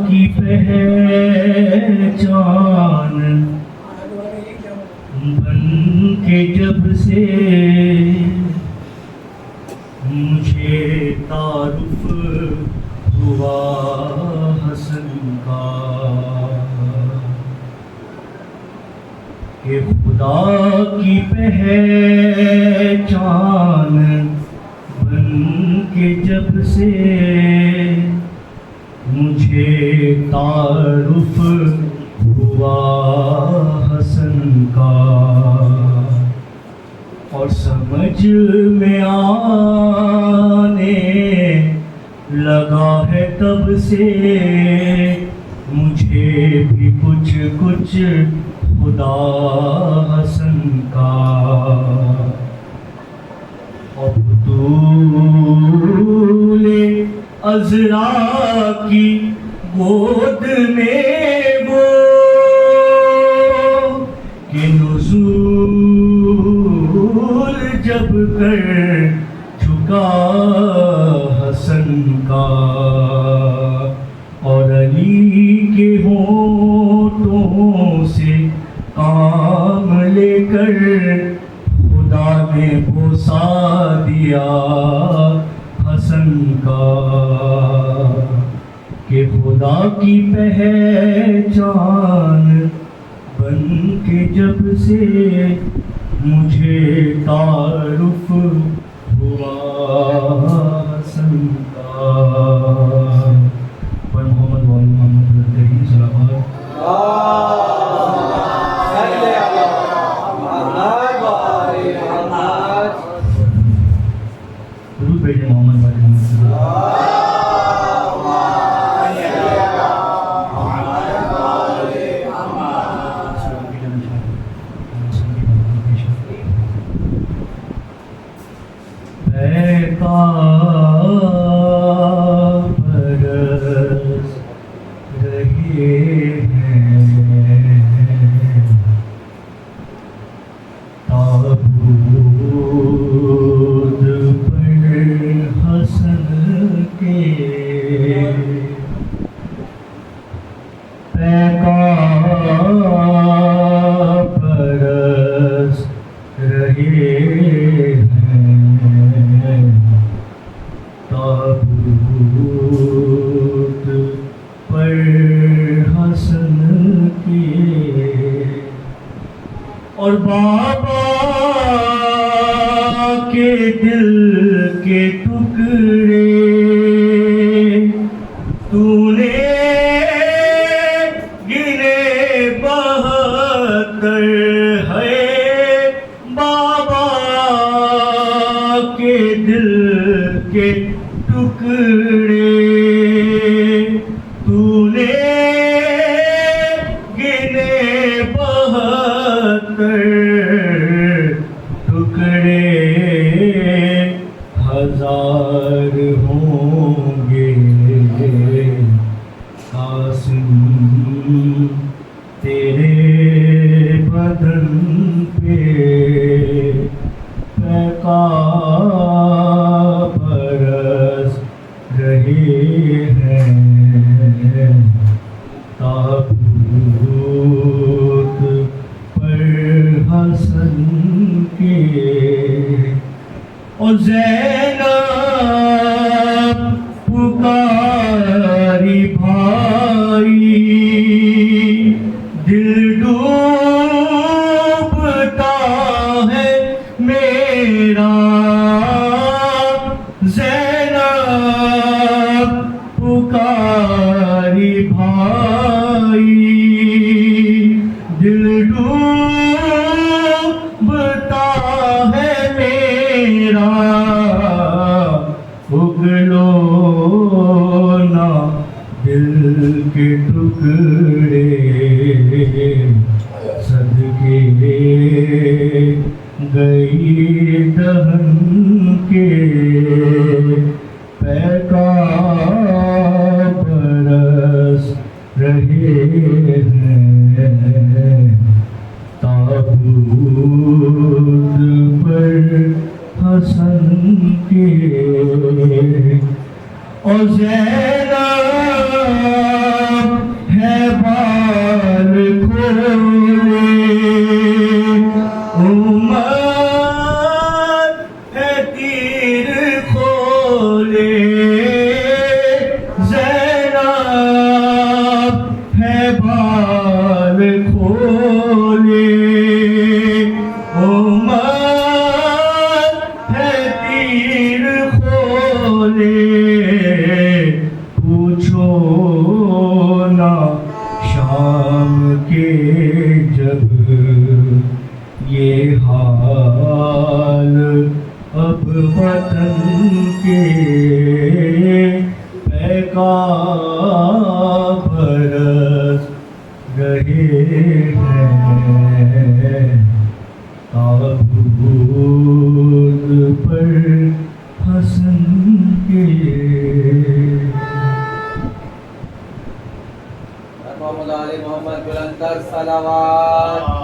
کی پہچان بن کے جب سے مجھے تعارف ہوا حسن کا کہ خدا کی پہچان بن کے جب سے مجھے تعارف ہوا حسن کا اور سمجھ میں آنے لگا ہے تب سے مجھے بھی کچھ کچھ خدا حسن کا عبدول عذرا کی گود میں وہ کہ نزول جب کر چکا حسن کا اور علی کے ہونٹوں سے کام لے کر خدا نے بوسا دیا حسن کا کہ خدا کی پہچان بن کے جب سے مجھے تعارف ہوا حسن کا پر محمد والی محمد رضی صلوات درود بھیجیں محمد والی محمد برس رہے ہیں تابوت پر حسن کے پیکار برس رہے تابوت پر حسن کے اور بابا کے دل کے ٹکڑے تو نے گنے 72 ہے بابا کے دل کے ٹکڑے تو نے گنے 72 ٹکڑے 1000 ہوں گے قاسم تیرے بدن پہ پیکار برس رہے ہیں تابوت پر حسن کے اور زینب پکاری بھائی دل ڈوبتا ہے میرا زینب پکاری بھائی دل ڈوبتا ہے میرا اگلو نا دل کے ٹکڑے صدقے گئی دہن کے پیکار برس رہے ہیں تابوت پر حسن کے اور زینب صلوات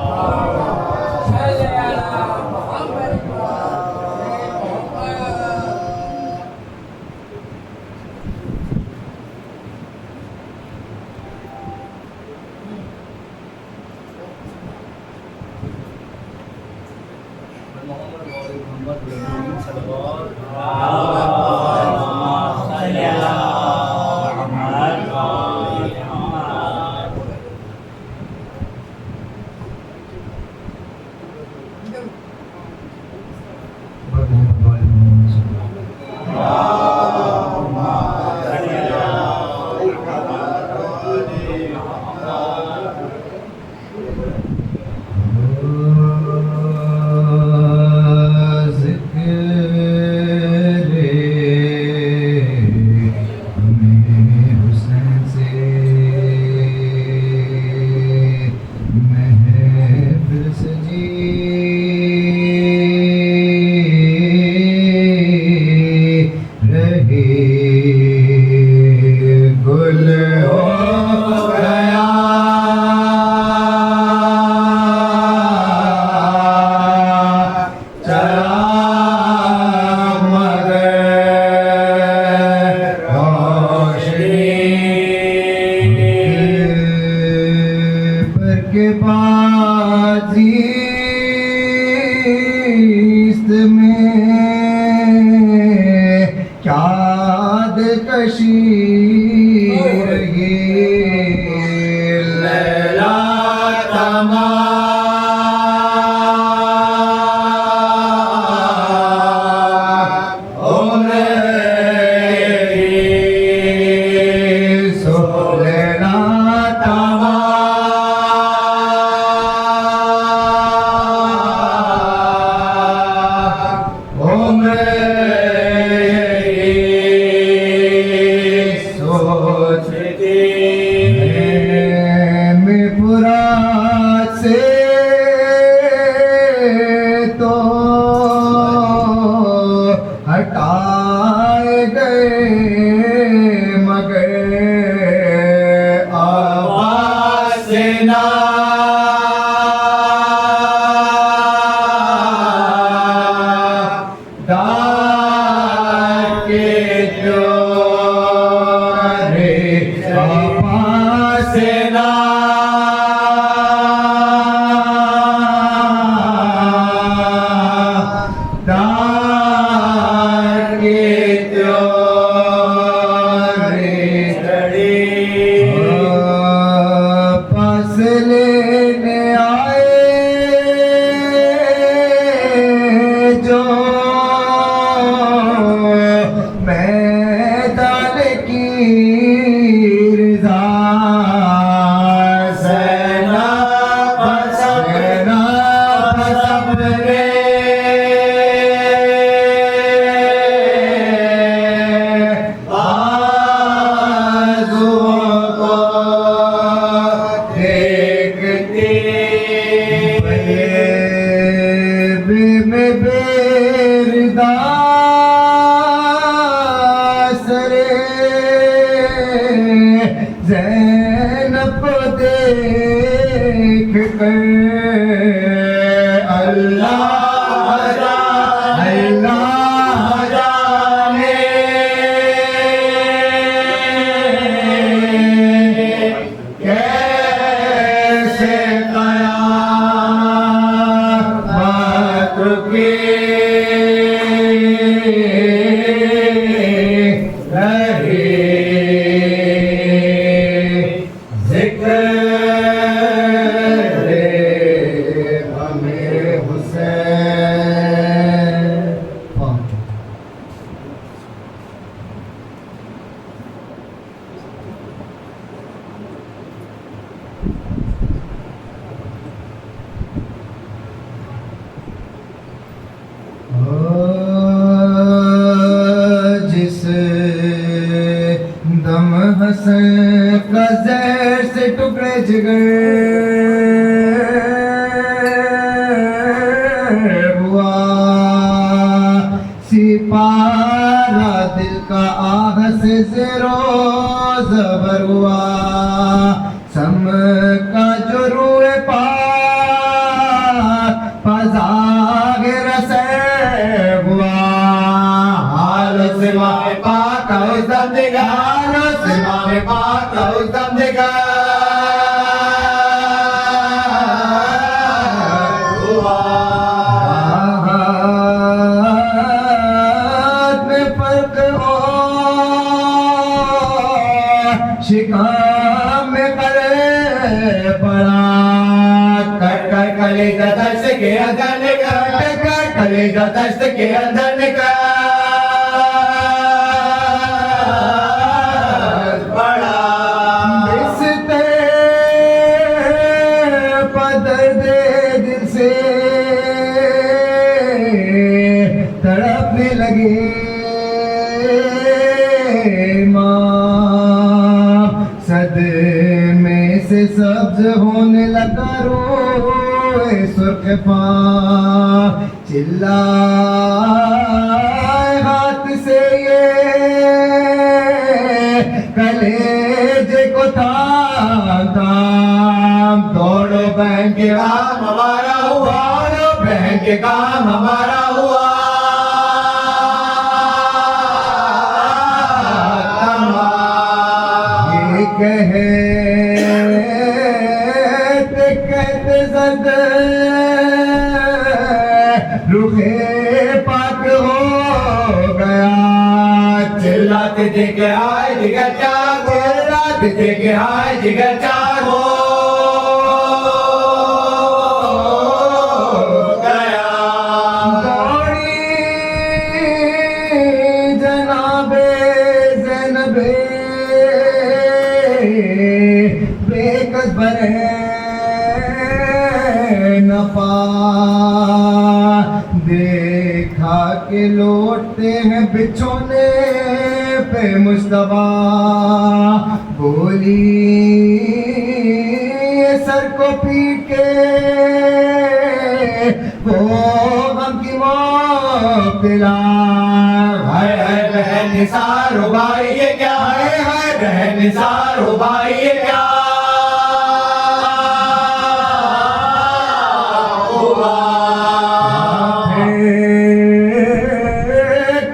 سم کا جو روح پاک پزاگر سے ہوا حال سما پاک اس دم دگا حال سما پاک اس دم دگا شکام میں کرے پڑا کٹ کر کلیجہ دست کے اندر نکل کٹ کر کلیجہ دست کے اندر نکل پڑا بستے پدر دے دل سے تڑپنے لگے صدمے سے سبز ہونے لگا روئے سرخ پاں چلائے ہاتھ سے یہ کلیجے کو تھام تھام دوڑو بہن کے کام ہمارا ہوا دوڑو بہن کے کام ہمارا ہوا کہتے زد رخے پاک ہو گیا چلاتے تھے کہ آئے جگر جاگو چلاتے تھے کہ آئے جگر جاگو گیا دوڑی جناب زینب بےکس برے نفا دیکھا کہ لوٹتے ہیں بچھونے پہ مصطفیٰ بولی سر کو پیٹ کے وہ غم کی مبتلا ہائے ہائے بہن نثار ہو بھائی یہ کیا ہائے ہائے بہن نثار ہو بھائی یہ کیا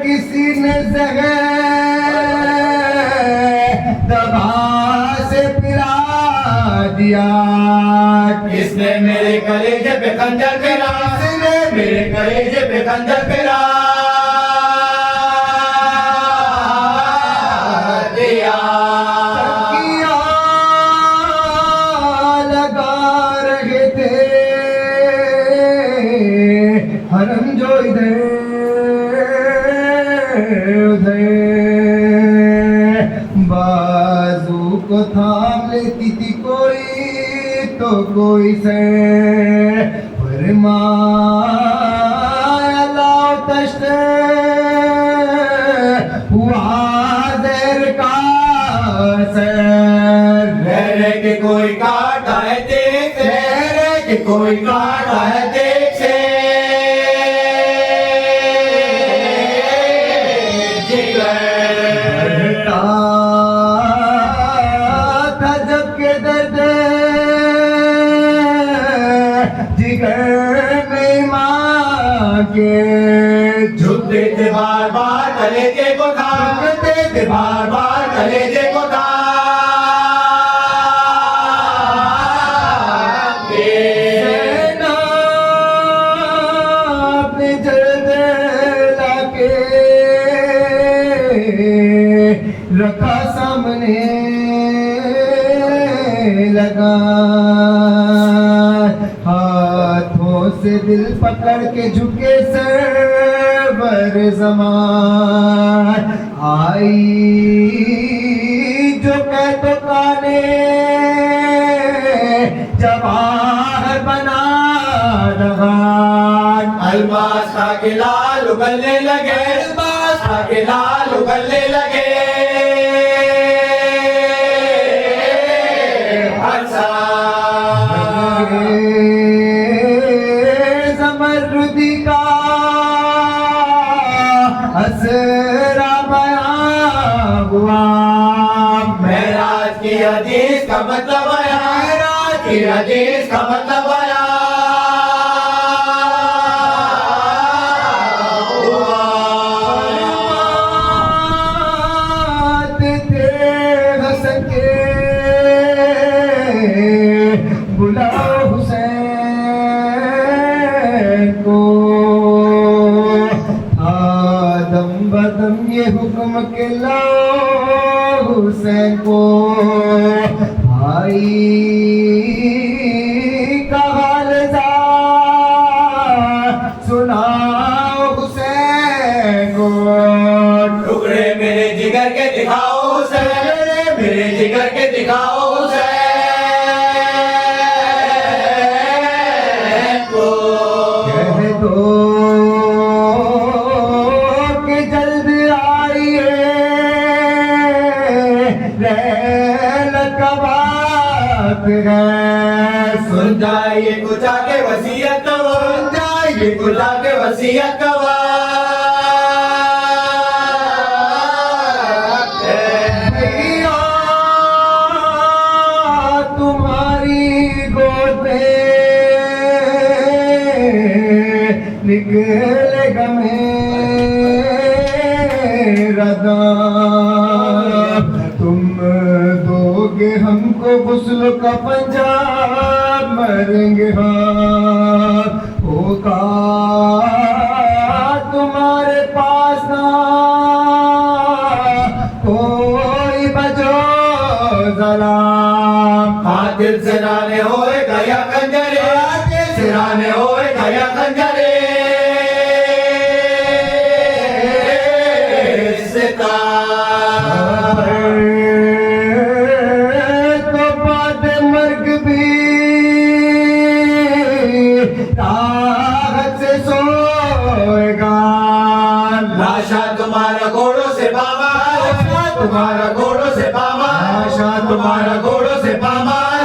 کسی نے زہر دبا سے پلا دیا کس نے میرے کلیجے پہ خنجر پھیرا کس نے میرے کلیجے پہ خنجر پھیرا دیا لگا رہے تھے حرم جو ادھر ادھر بازو کو تھام لیتی تھی کوئی تو کوئی سے فرمایا لاؤ تشت ہوا زیر کا سر رہے کہ کوئی کاٹ آئے دیکھ رہے کہ کوئی کاٹ آئے دیکھ سے جھکتے تھے بار بار کلیجے کو تھام جھکتے تھے بار بار کلیجے کو تھام اپنے جلد لا کے رکھا سامنے لگا ہاتھوں سے دل پکڑ کے جھکے سرور زمان آئی جو کہتو کانے جواہر بنا دغان الماس تھا کہ لال اگلنے لگے الماس تھا کہ لال اگلنے لگے زمردی کا اسرا بیان ہوا معراج کی حدیث کا مطلب معراج کی حدیث کا مطلب بلاؤ حسین کو آدم بدم یہ حکم کے لاؤ حسین کو بھائی کا حال سناؤ حسین کو ٹکڑے میرے جگر کے دکھاؤ حسین میرے جگر کے دکھاؤ حسین کہ جلد آئیے ریل کا بات ہے سن جائیے کچھ آگے وصیت کا سن جائیے کچھ آگے وصیت کا تمہاری گود میں نکلے گا میرا دام تم دو گے ہم کو غسل کا پنجاب مریں گے ہاں ہوگا تمہارے پاس نہ کوئی بجو ظلام دل سے رانے ہوئے گیا کنجرے دل سے رانے ہوئے گیا کنجرے تو بعد مرگ بھی راحت سے سوئے گا لاشا تمہارا گھوڑوں سے پامال تمہارا گھوڑوں سے پامال لاشا تمہارا گھوڑوں سے پامال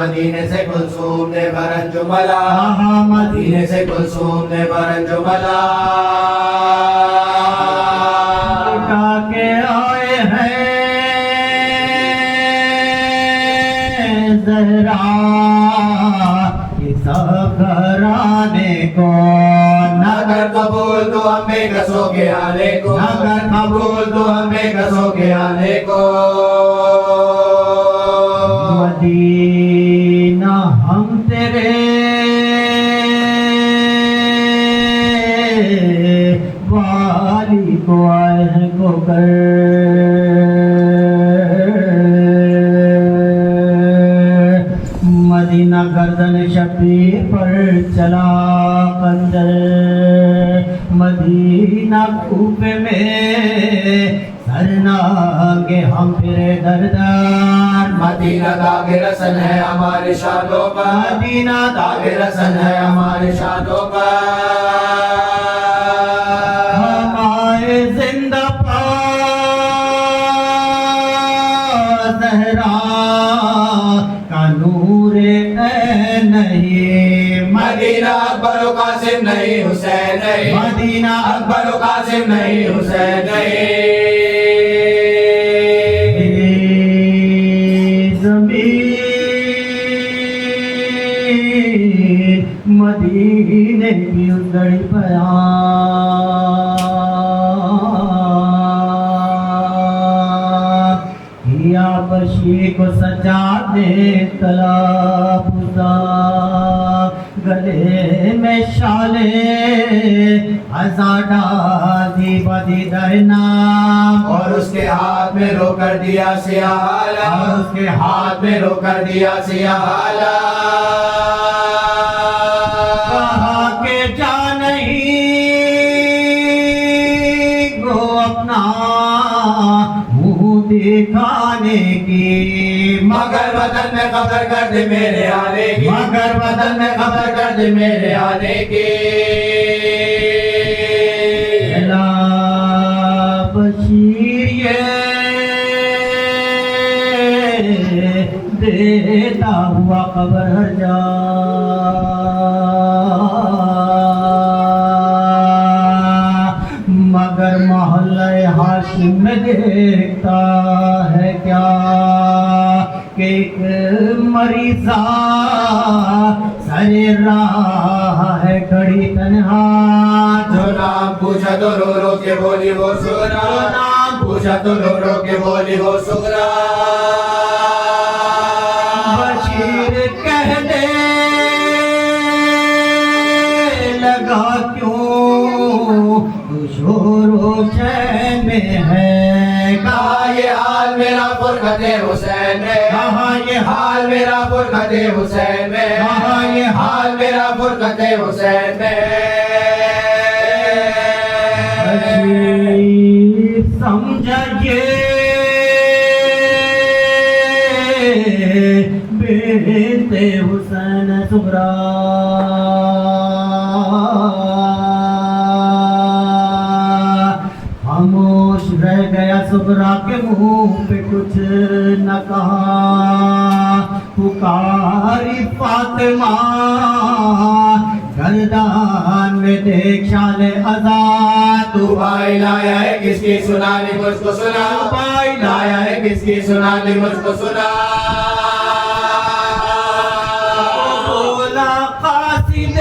مدینے سے کلثوم نے برن جملا مدینے سے کلثوم نے برن جملا اٹھا کے آئے ہیں زہرا اس گھرانے کو نگر قبول تو ہمیں گسو کے آنے کو نگر قبول تو ہمیں گسو کے آنے کو مدینہ ہم تیرے والی کو آئے کو کر مدینہ گردن شبیر پر چلا قندر مدینہ کوفے میں سرناگے ہم پھرے دردار مدینہ داغ رسن ہے ہمارے شادوں پر مدینہ داغ رسن ہے ہمارے شادوں پر ہمارے زندہ پار زہرا کا نور نہیں مدینہ اکبر و قاسم نہیں حسین نہیں مدینہ اکبر و قاسم نہیں حسین نہیں مدینے کی اجڑی بیان کیا بشی کو سجادے تلافظا گلے میں شالے ازادہ دی بدی درنام اور اس کے ہاتھ میں رو کر دیا سیاہ اور اس کے ہاتھ میں رو کر دیا سیاہ کہا کہ جا نہیں گو اپنا منہ دکھانے کی مگر وطن میں خبر کر دے میرے آنے کی مگر وطن میں خبر کر دے میرے آنے کی لا بشیر یہ دیتا ہوا خبر ہر جا مگر محلہ ہاشم میں دیکھتا ہے کیا کہ ایک مریضہ سر راہ ہے کھڑی تنہا جو نام پوچھا تو رو رو کے بولی وہ سغرا نام پوچھا تو رو رو کے بولی وہ سغرا بشیر کہہ دے لگا کیوں تو شور و چین میں ہے کہا یہ حال میرا فرقت حسین میں کہا یہ حال میرا فرقت حسین میں کہا یہ حال میرا فرقت حسین میں بشیر سمجھئے بنت حسین صغرا خاموش رہ گیا صغرا کے منہ پہ کچھ نہ کہا پکاری فاطمہ گردان میں دیکھ شان آزاد تو بھائی لایا ہے کس کی سنانی مجھ کو سنا بھائی لایا ہے کس کی سنانی مجھ کو سنا بولا قاصد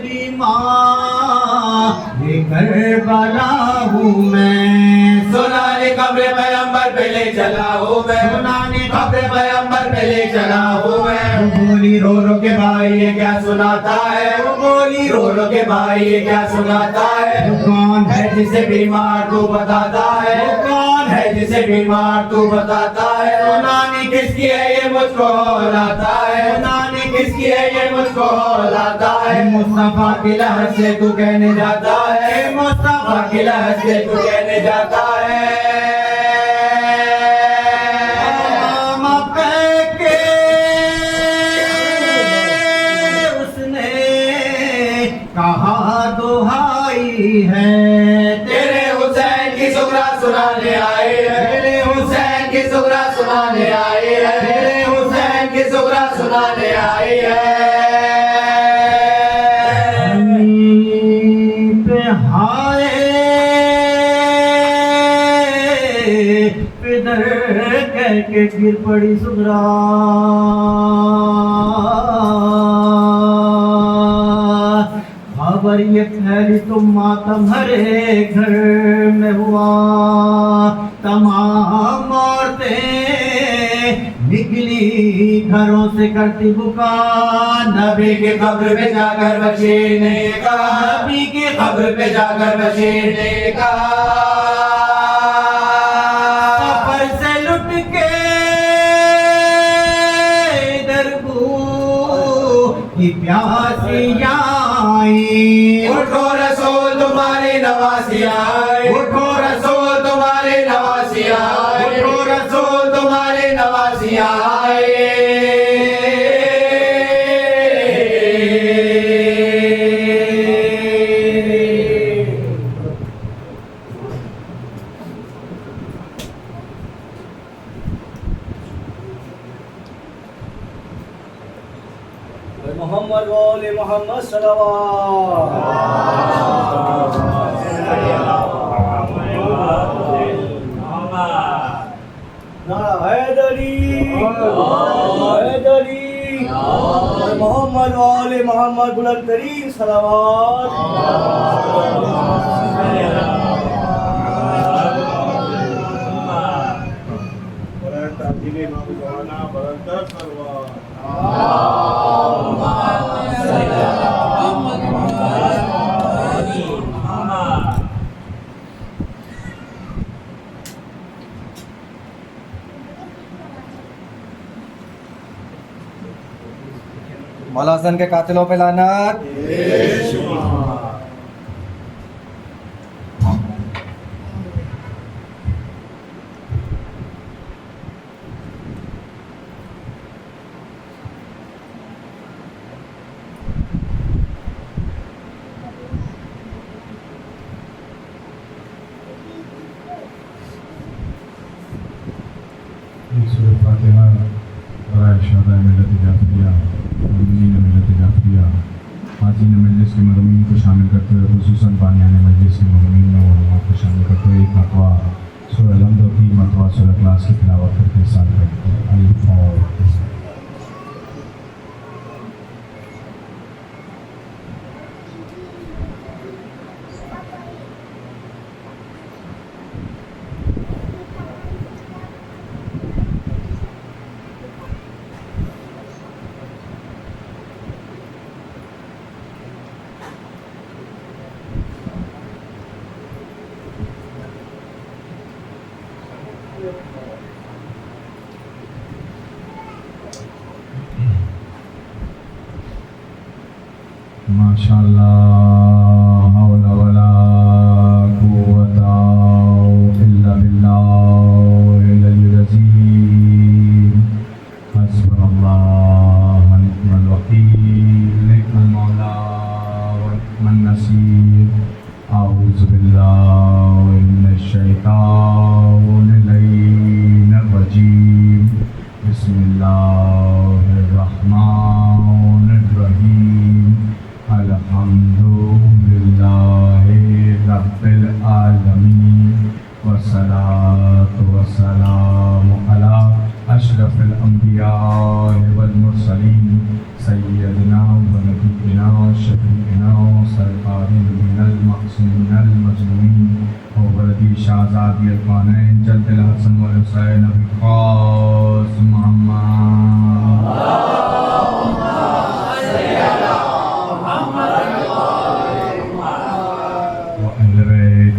بیمار یہ کربلا ہوں میں سنانی قبر پیغمبر پہ لے چلا ہوں میں سنانی قبر پیغمبر پہ لے چلا ہوں میں بولی رو رو کے بھائی یہ کیا سناتا ہے وہ بولی رو رو کے بھائی یہ کیا سناتا ہے کون ہے جسے بیمار تو بتاتا ہے کون ہے جسے بیمار تو بتاتا ہے سنانی کس کی ہے یہ مجھ کو لاتا ہے سنانی کس کی ہے یہ مجھ کو لاتا ہے مصطفیٰ کی لہر سے تو کہنے جاتا ہے مصطفیٰ کی لہر سے تو کہنے جاتا ہے کہا دہائی ہے تیرے حسین کی سغرا سنانے آئے ہیں تیرے حسین کی سغرا سنانے آئے ہیں تیرے حسین کی سغرا سنانے آئے ہیں پہ ہائے پدر کہہ کے گر پڑی صغرا خبر یہ پھیلی تم ماتم ہرے گھر میں ہوا تمام عورتیں نکلی گھروں سے کرتی بکا نبی کی قبر پہ جا کر بشیر نے کہا نبی کی قبر پہ جا کر بشیر نے کہا سفر سے لٹ کے دربو کی پیاسی آئی اٹھو رسول تمہاری نواسی آئے اٹھو رسول تمہاری نواسی آئے اٹھو رسول تمہاری نواسی آئے محمد وآل محمد صلوات. نعرہ حیدری، حیدری، محمد وآل محمد بلند ترین صلوات. مولا حسن کے قاتلوں پہ لعنت. سورۃ فاتحہ برائے شہدائے ملت جعفریہ، مؤمنین ملت جعفریہ، حاضرین مجلس کے مدعوین کو شامل کرتے ہوئے خصوصاً بانیان مجلس کے مؤمنین و علماء کو شامل کرتے ہوئے ایک مرتبہ سورہ الحمد اور 3 مرتبہ سورہ اخلاص کی تلاوت کر کے سال کرتے ہیں. الف اور ماشاء اللہ حول ولا قوت الا باللہ العلی العظیم. حسبنا اللہ ونعم الوکیل، نعم المولا ونعم النصیر. اعوذ باللہ من الشیطان اللعین الرجیم. بسم اللہ الرحمن الرحیم. الحمد للہ رب العالمین، والصلاة والسلام علی اشرف الانبیاء والمرسلین، سیدنا و نبینا شفیعنا سرکار نبینا المعصومین المظلومین وولدی شہزادی الکونین جد الحسن والحسین ابی القاسم محمد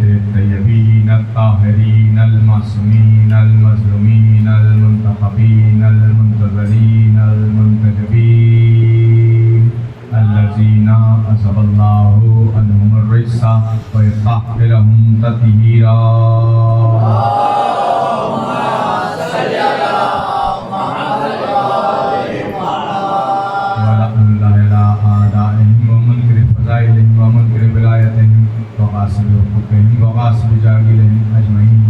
الطیبین الطاہرین المعصومین المظلومین المنتخبین المنتظرین المنتجبین الذین اذهب اللہ عنہم الرجس ویطہرہم تطہیرا. ولعن اللہ علی اعدائہم ومنکر فضائلہم ومنکر ولایتہم وغاصب حقوقہم وغاصب جاگلہم اجمعین.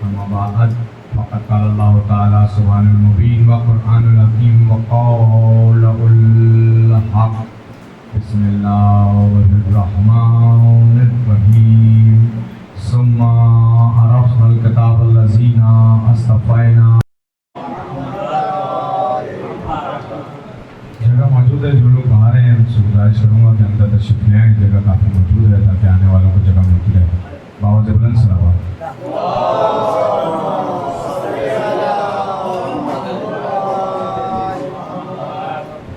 اما بعد فقد قال اللہ تعالی سبحان المبین وقرآن الحکیم وقول الحق. بسم اللہ الرحمن الرحیم. ثم عرفنا الکتاب الذین اصطفینا. جگہ موجود ہے، جو لوگ باہر ہیں ان سے گزارش کروں گا کہ اندر تشریف لے آئیں. جگہ کافی موجود ہے تاکہ آنے والوں کو جگہ ملتی رہے. باوز بلند صلوات.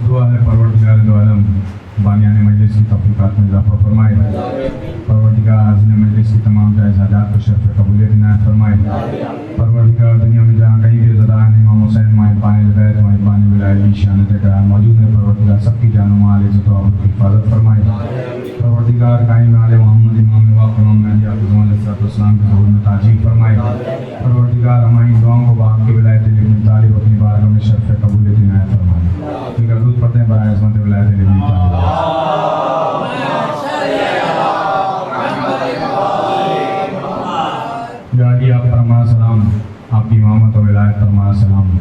دعا ہے پروردگار دو عالم بانیان مجلس کی توفیقات میں اضافہ فرمائے. پروردگار حاضرین مجلس کی تمام جائز حاجات کو شرف قبولیت عنایت فرمائے. پروردگار دنیا میں جہاں کہیں بھی زدان امام حسین مہربان البیت مہربان ولایت شان جگہ موجود ہے، پروردگار سب کی جان و مال عزت و آبرو کی حفاظت فرمائے. پروردگار قائم علیہ محمد امام وقت امام مہدی علیہ السلام کے ظہور میں تاجیل فرمائے. پروردگار ہماری دعاؤں کو باپ کی ولایت علی ابن طالب اپنی بارگاہ میں شرف قبولیت عنایت فرمائے. ان کا درود پڑھتے ہیں برائے عظمت ولایت علی ابن طالب. یا علی آپ فرما سلام، آپ کی امامت و ولایت فرما سلام.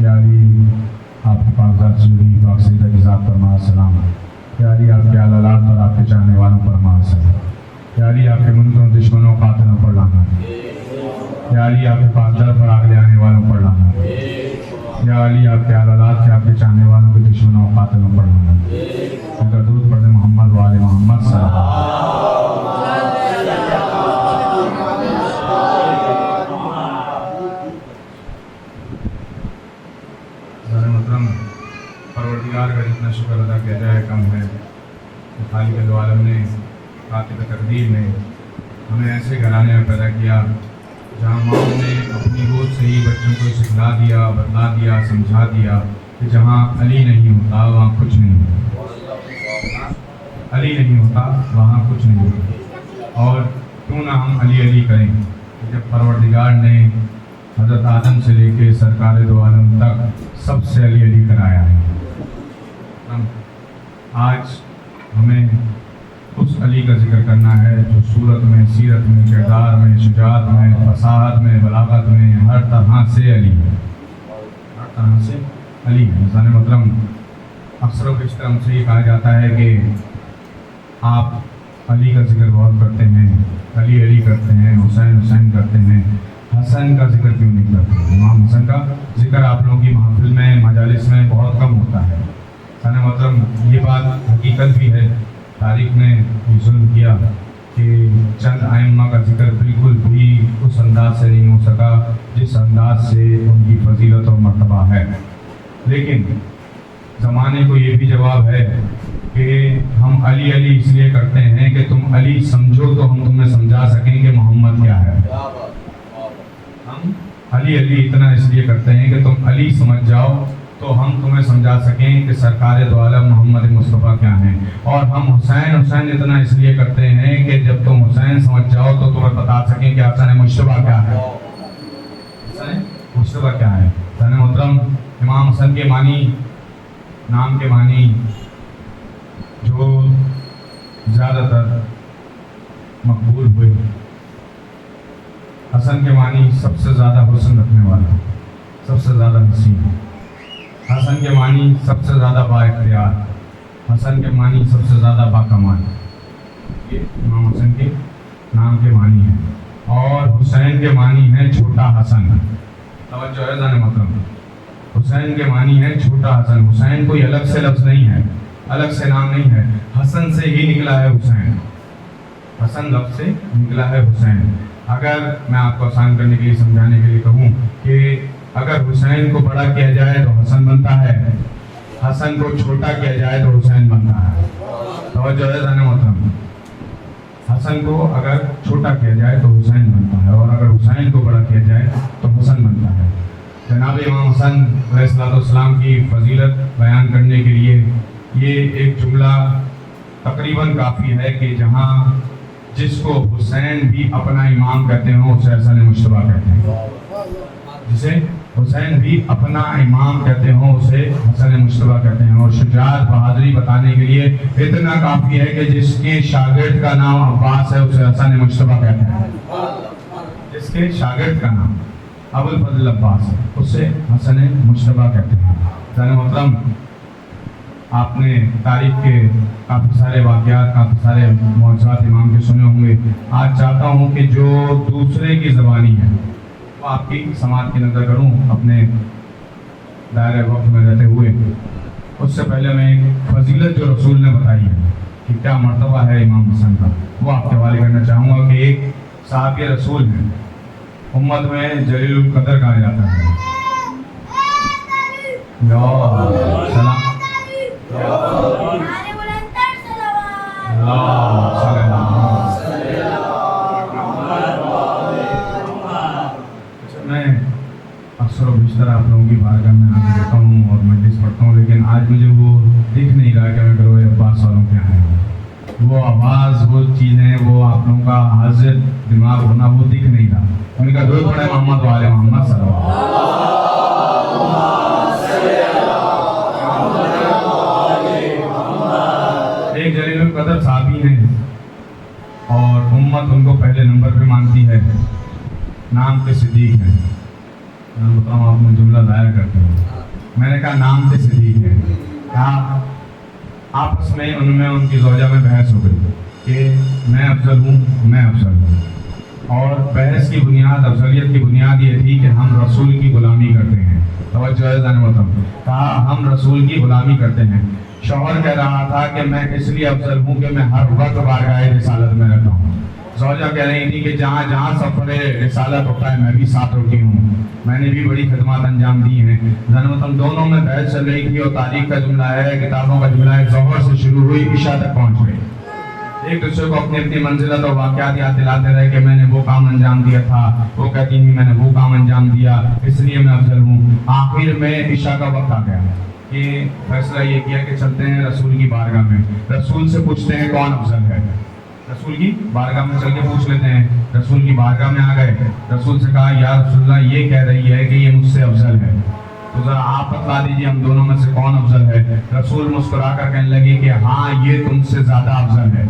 یا علی آپ کی پاک ذات سے جڑی پاک سیدہ کی ذات پر مہا سلام. یا علی آپ کے اعلیٰ پر، آپ کے چاہنے والوں پر مہا سلام. یا علی آپ کے منکروں دشمنوں قاتلوں پر لعنت. یا علی آپ کے پاس در پر آگ لے آنے والوں پر لعنت. یا علی آپ کے اعلیٰ کے، آپ کے چاہنے والوں کے دشمنوں قاتلوں پر لعنت. ان کا درود پڑھیں محمد و آل محمد صلی اللہ علیہ وسلم. پروردگار کا جتنا شکر ادا کیا جائے کم ہے. خالق دو عالم نے، خالق تقدیر نے ہمیں ایسے گھرانے میں پیدا کیا جہاں ماں نے اپنی گود سے ہی بچوں کو سکھلا دیا، بتلا دیا، سمجھا دیا کہ جہاں علی نہیں ہوتا وہاں کچھ نہیں ہوتا. علی نہیں ہوتا وہاں کچھ نہیں ہوتا. اور کیوں نہ ہم علی علی کریں جب پروردگار نے حضرت آدم سے لے کے سرکار دو عالم تک سب سے علی علی کرایا ہے. آج ہمیں اس علی کا ذکر کرنا ہے جو صورت میں، سیرت میں، کردار میں، شجاعت میں، فصاحت میں، بلاغت میں ہر طرح سے علی ہے. ہر طرح سے علی ہے. انسان محترم، اکثر و بیشتر ہم سے یہ کہا جاتا ہے کہ آپ علی کا ذکر بہت کرتے ہیں، علی علی کرتے ہیں، حسین حسین کرتے ہیں، حسن کا ذکر کیوں نہیں کرتے؟ امام حسن کا ذکر آپ لوگوں کی محفل میں، مجالس میں بہت کم ہوتا ہے. انسان محترم، یہ بات حقیقت بھی ہے. تاریخ نے یہ ظلم کیا کہ چند ائمہ کا ذکر بالکل بھی اس انداز سے نہیں ہو سکا جس انداز سے ان کی فضیلت اور مرتبہ ہے. لیکن زمانے کو یہ بھی جواب ہے کہ ہم علی علی اس لیے کرتے ہیں کہ تم علی سمجھو تو ہم تمہیں سمجھا سکیں کہ محمد کیا ہے. ہم علی علی اتنا اس لیے کرتے ہیں کہ تم علی سمجھ جاؤ تو ہم تمہیں سمجھا سکیں کہ سرکار دو عالم محمد مصطفیٰ کیا ہیں. اور ہم حسین حسین اتنا اس لیے کرتے ہیں کہ جب تم حسین سمجھ جاؤ تو تمہیں بتا سکیں کہ حسن مشتبہ کیا ہے. حسن مشتبہ کیا ہے. حسن محترم، امام حسن کے معنی، نام کے معنی جو زیادہ تر مقبول ہوئے، حسن کے معنی سب سے زیادہ حسن رکھنے والا، سب سے زیادہ حسین. حسن کے معنی سب سے زیادہ با اختیار، حسن کے معنی سب سے زیادہ با کمال. یہ امام حسن کے نام کے معنی ہیں. اور حسین کے معنی ہے چھوٹا حسن. توجہ ہے ذہن محترم، حسین کے معنی ہے چھوٹا حسن. حسین کوئی الگ سے لفظ نہیں ہے، الگ سے نام نہیں ہے. حسن سے ہی نکلا ہے حسین. حسن لفظ سے نکلا ہے حسین. اگر میں آپ کو آسان کرنے کے لیے، سمجھانے کے لیے کہوں کہ اگر حسین کو بڑا کیا جائے تو حسن بنتا ہے، حسن کو چھوٹا کیا جائے تو حسین بنتا ہے. توجہ ہے ذہن محترم، حسن کو اگر چھوٹا کیا جائے تو حسین بنتا ہے، اور اگر حسین کو بڑا کیا جائے تو حسن بنتا ہے. جناب امام حسن علیہ السلام کی فضیلت بیان کرنے کے لیے یہ ایک جملہ تقریباً کافی ہے کہ جہاں جس کو حسین بھی اپنا امام کہتے ہیں اسے حسن مشتبہ کہتے ہیں. جسے حسین بھی اپنا امام کہتے ہوں اسے حسن مشتبہ کہتے ہیں. اور شجاعت، بہادری بتانے کے لیے اتنا کافی ہے کہ جس کے شاگرد کا نام عباس ہے اسے حسن مشتبہ کہتے ہیں. جس کے شاگرد کا نام ابوالفضل عباس ہے اسے حسن مشتبہ کہتے ہیں. ذہن محترم، آپ نے تاریخ کے کافی سارے واقعات، کافی سارے معجزات امام کے سنے ہوں گے. آج چاہتا ہوں کہ جو دوسرے کی زبانی ہے وہ آپ کی سماعت کی نظر کروں اپنے دائرہ وقت میں رہتے ہوئے. اس سے پہلے میں ایک فضیلت جو رسول نے بتائی ہے کہ کیا مرتبہ ہے امام حسن کا، وہ آپ کے حوالے کرنا چاہوں گا. کہ ایک صحابی رسول ہیں، امت میں جلیل القدر کہا جاتا ہے. سلام میں اکثر و بیشتر آپ لوگوں کی بارگاہ میں آنے دیتا ہوں اور مجلس پڑھتا ہوں، لیکن آج مجھے وہ دکھ نہیں رہا کہ میں گروہ عباس والوں کے آئے ہوں. وہ آواز، وہ چیزیں، وہ آپ لوگوں کا حاضر دماغ ہونا وہ دکھ نہیں رہا. ان کا درود پڑھے محمد و آل محمد صلی اللہ علیہ وسلم. ایک جلیل القدر صحابی ہیں اور امت ان کو پہلے نمبر پہ مانتی ہے. نام کے صدیق ہیں. آپ میں جملہ ظاہر کرتے ہیں. میں نے کہا نام سے صدیق ہے. کہا آپس میں ان کی زوجہ میں بحث ہو گئی کہ میں افضل ہوں، میں افضل ہوں. اور بحث کی بنیاد، افضلیت کی بنیاد یہ تھی کہ ہم رسول کی غلامی کرتے ہیں. توجہ ہے ذہن محترم، کہا ہم رسول کی غلامی کرتے ہیں. شوہر کہہ رہا تھا کہ میں اس لیے افضل ہوں کہ میں ہر وقت بارگاہ رسالت میں رہتا ہوں. زوجہ کہہ رہی تھی کہ جہاں جہاں سفر رسالت ہوتا ہے میں بھی ساتھ ہوتی ہوں، میں نے بھی بڑی خدمات انجام دی ہیں. ذہن دونوں میں بحث چل رہی تھی اور تاریخ کا جملہ ہے، کتابوں کا جملہ ہے، ظہر سے شروع ہوئی عشاء تک پہنچ گئی. ایک دوسرے کو اپنی اپنی منزلت اور واقعات یاد دلاتے رہے کہ میں نے وہ کام انجام دیا تھا، وہ کہتی تھی میں نے وہ کام انجام دیا اس لیے میں افضل ہوں. آخر میں عشاء کا وقت آ گیا کہ فیصلہ یہ کیا کہ چلتے ہیں رسول کی بارگاہ میں، رسول سے پوچھتے ہیں کون افضل ہے. رسول کی بارگاہ میں چل کے پوچھ لیتے ہیں. رسول کی بارگاہ میں آ گئے، رسول سے کہا یا رسول اللہ یہ کہہ رہی ہے کہ یہ مجھ سے افضل ہے، تو ذرا آپ بتلا دیجیے ہم دونوں میں سے کون افضل ہے. رسول مسکرا کر کہنے لگے کہ ہاں یہ تم سے زیادہ افضل ہے.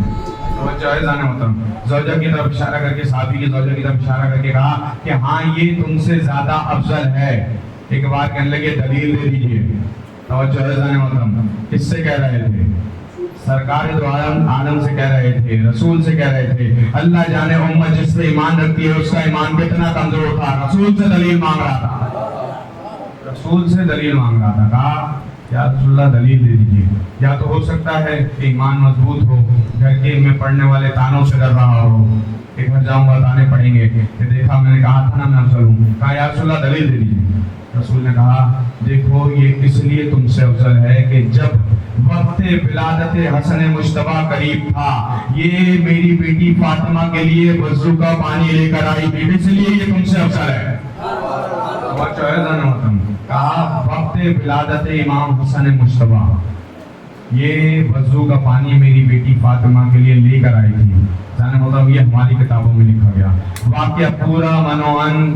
زوجہ کی طرف اشارہ کر کے، صحابی کی زوجہ کی طرف اشارہ کر کے کہا کہ ہاں یہ تم سے زیادہ افضل ہے. ایک بار کہنے لگے دلیل دے دیجیے. توجہ ہے محترم، کس سے کہہ رہے تھے؟ سرکار دو عالم سے کہہ رہے تھے، رسول سے کہہ رہے تھے. اللہ جانے امت جس پہ ایمان رکھتی ہے اس کا ایمان کتنا کمزور تھا. رسول سے دلیل مانگ رہا تھا، رسول سے دلیل مانگ رہا تھا. کہا یا رسول اللہ دلیل دے دیجیے. یا تو ہو سکتا ہے کہ ایمان مضبوط ہو، گھر کے میں پڑھنے والے تانوں سے ڈر رہا ہو کہ گھر جاؤں گا تانے پڑیں گے کہ دیکھا میں نے کہا تھا نا میں افضل ہوں. کہا یا رسول اللہ دلیل دے دیجیے. رسول نے کہا دیکھو یہ اس لیے تم سے افضل ہے کہ جب وقت ولادت حسن مجتبیٰ قریب تھا یہ میری بیٹی فاطمہ کے لیے وضو کا پانی لے کر آئی تھی، اس لیے یہ تم سے افضل ہے. کہا وقت ولادت امام حسن مجتبیٰ یہ وضو کا پانی میری بیٹی فاطمہ کے لیے لے کر آئی تھی. یہ ہماری کتابوں میں لکھا گیا. واقعہ پورا منوعن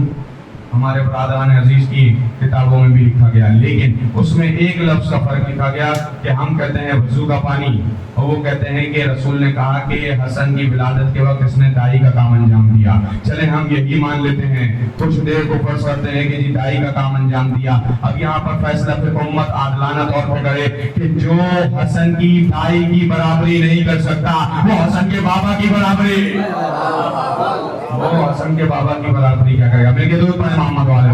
ہمارے برادران عزیز کی کتابوں میں بھی لکھا گیا، لیکن اس میں ایک لفظ کا فرق لکھا گیا کہ ہم کہتے ہیں وضو کا پانی اور وہ کہتے ہیں کہ رسول نے کہا کہ حسن کی ولادت کے وقت اس نے دائی کا کام انجام دیا. چلیں ہم یہی مان لیتے ہیں، کچھ دیر کو فرض کرتے ہیں کہ جی دائی کا کام انجام دیا. اب یہاں پر فیصلہ پھر امت عادلانہ طور پہ کرے کہ جو حسن کی دائی کی برابری نہیں کر سکتا وہ حسن کے بابا کی برابری، وہ حسن کے بابا کی برابری کیا کرے گا. مل کے دور پڑھیں محمد والے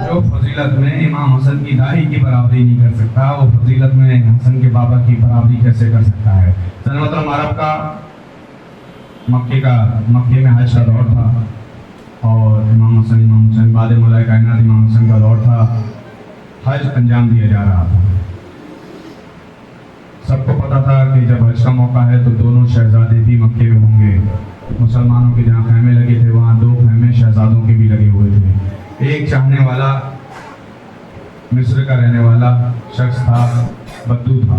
جو فضیلت میں امام حسن کی دائی کی برابری نہیں کر سکتا وہ فضیلت میں حسن کے بابا کی برابری کیسے کر سکتا ہے. محترم عرب کا مکے میں حج کا دور تھا اور امام حسین بعد مولا کائنات امام حسن کا دور تھا. حج انجام دیا جا رہا تھا. سب کو پتا تھا کہ جب حج کا موقع ہے تو دونوں شہزادے بھی مکے میں ہوں گے. مسلمانوں کے جہاں خیمے لگے تھے وہاں دو خیمے شہزادوں کے بھی لگے ہوئے تھے. ایک چاہنے والا مصر کا رہنے والا شخص تھا، بدو تھا،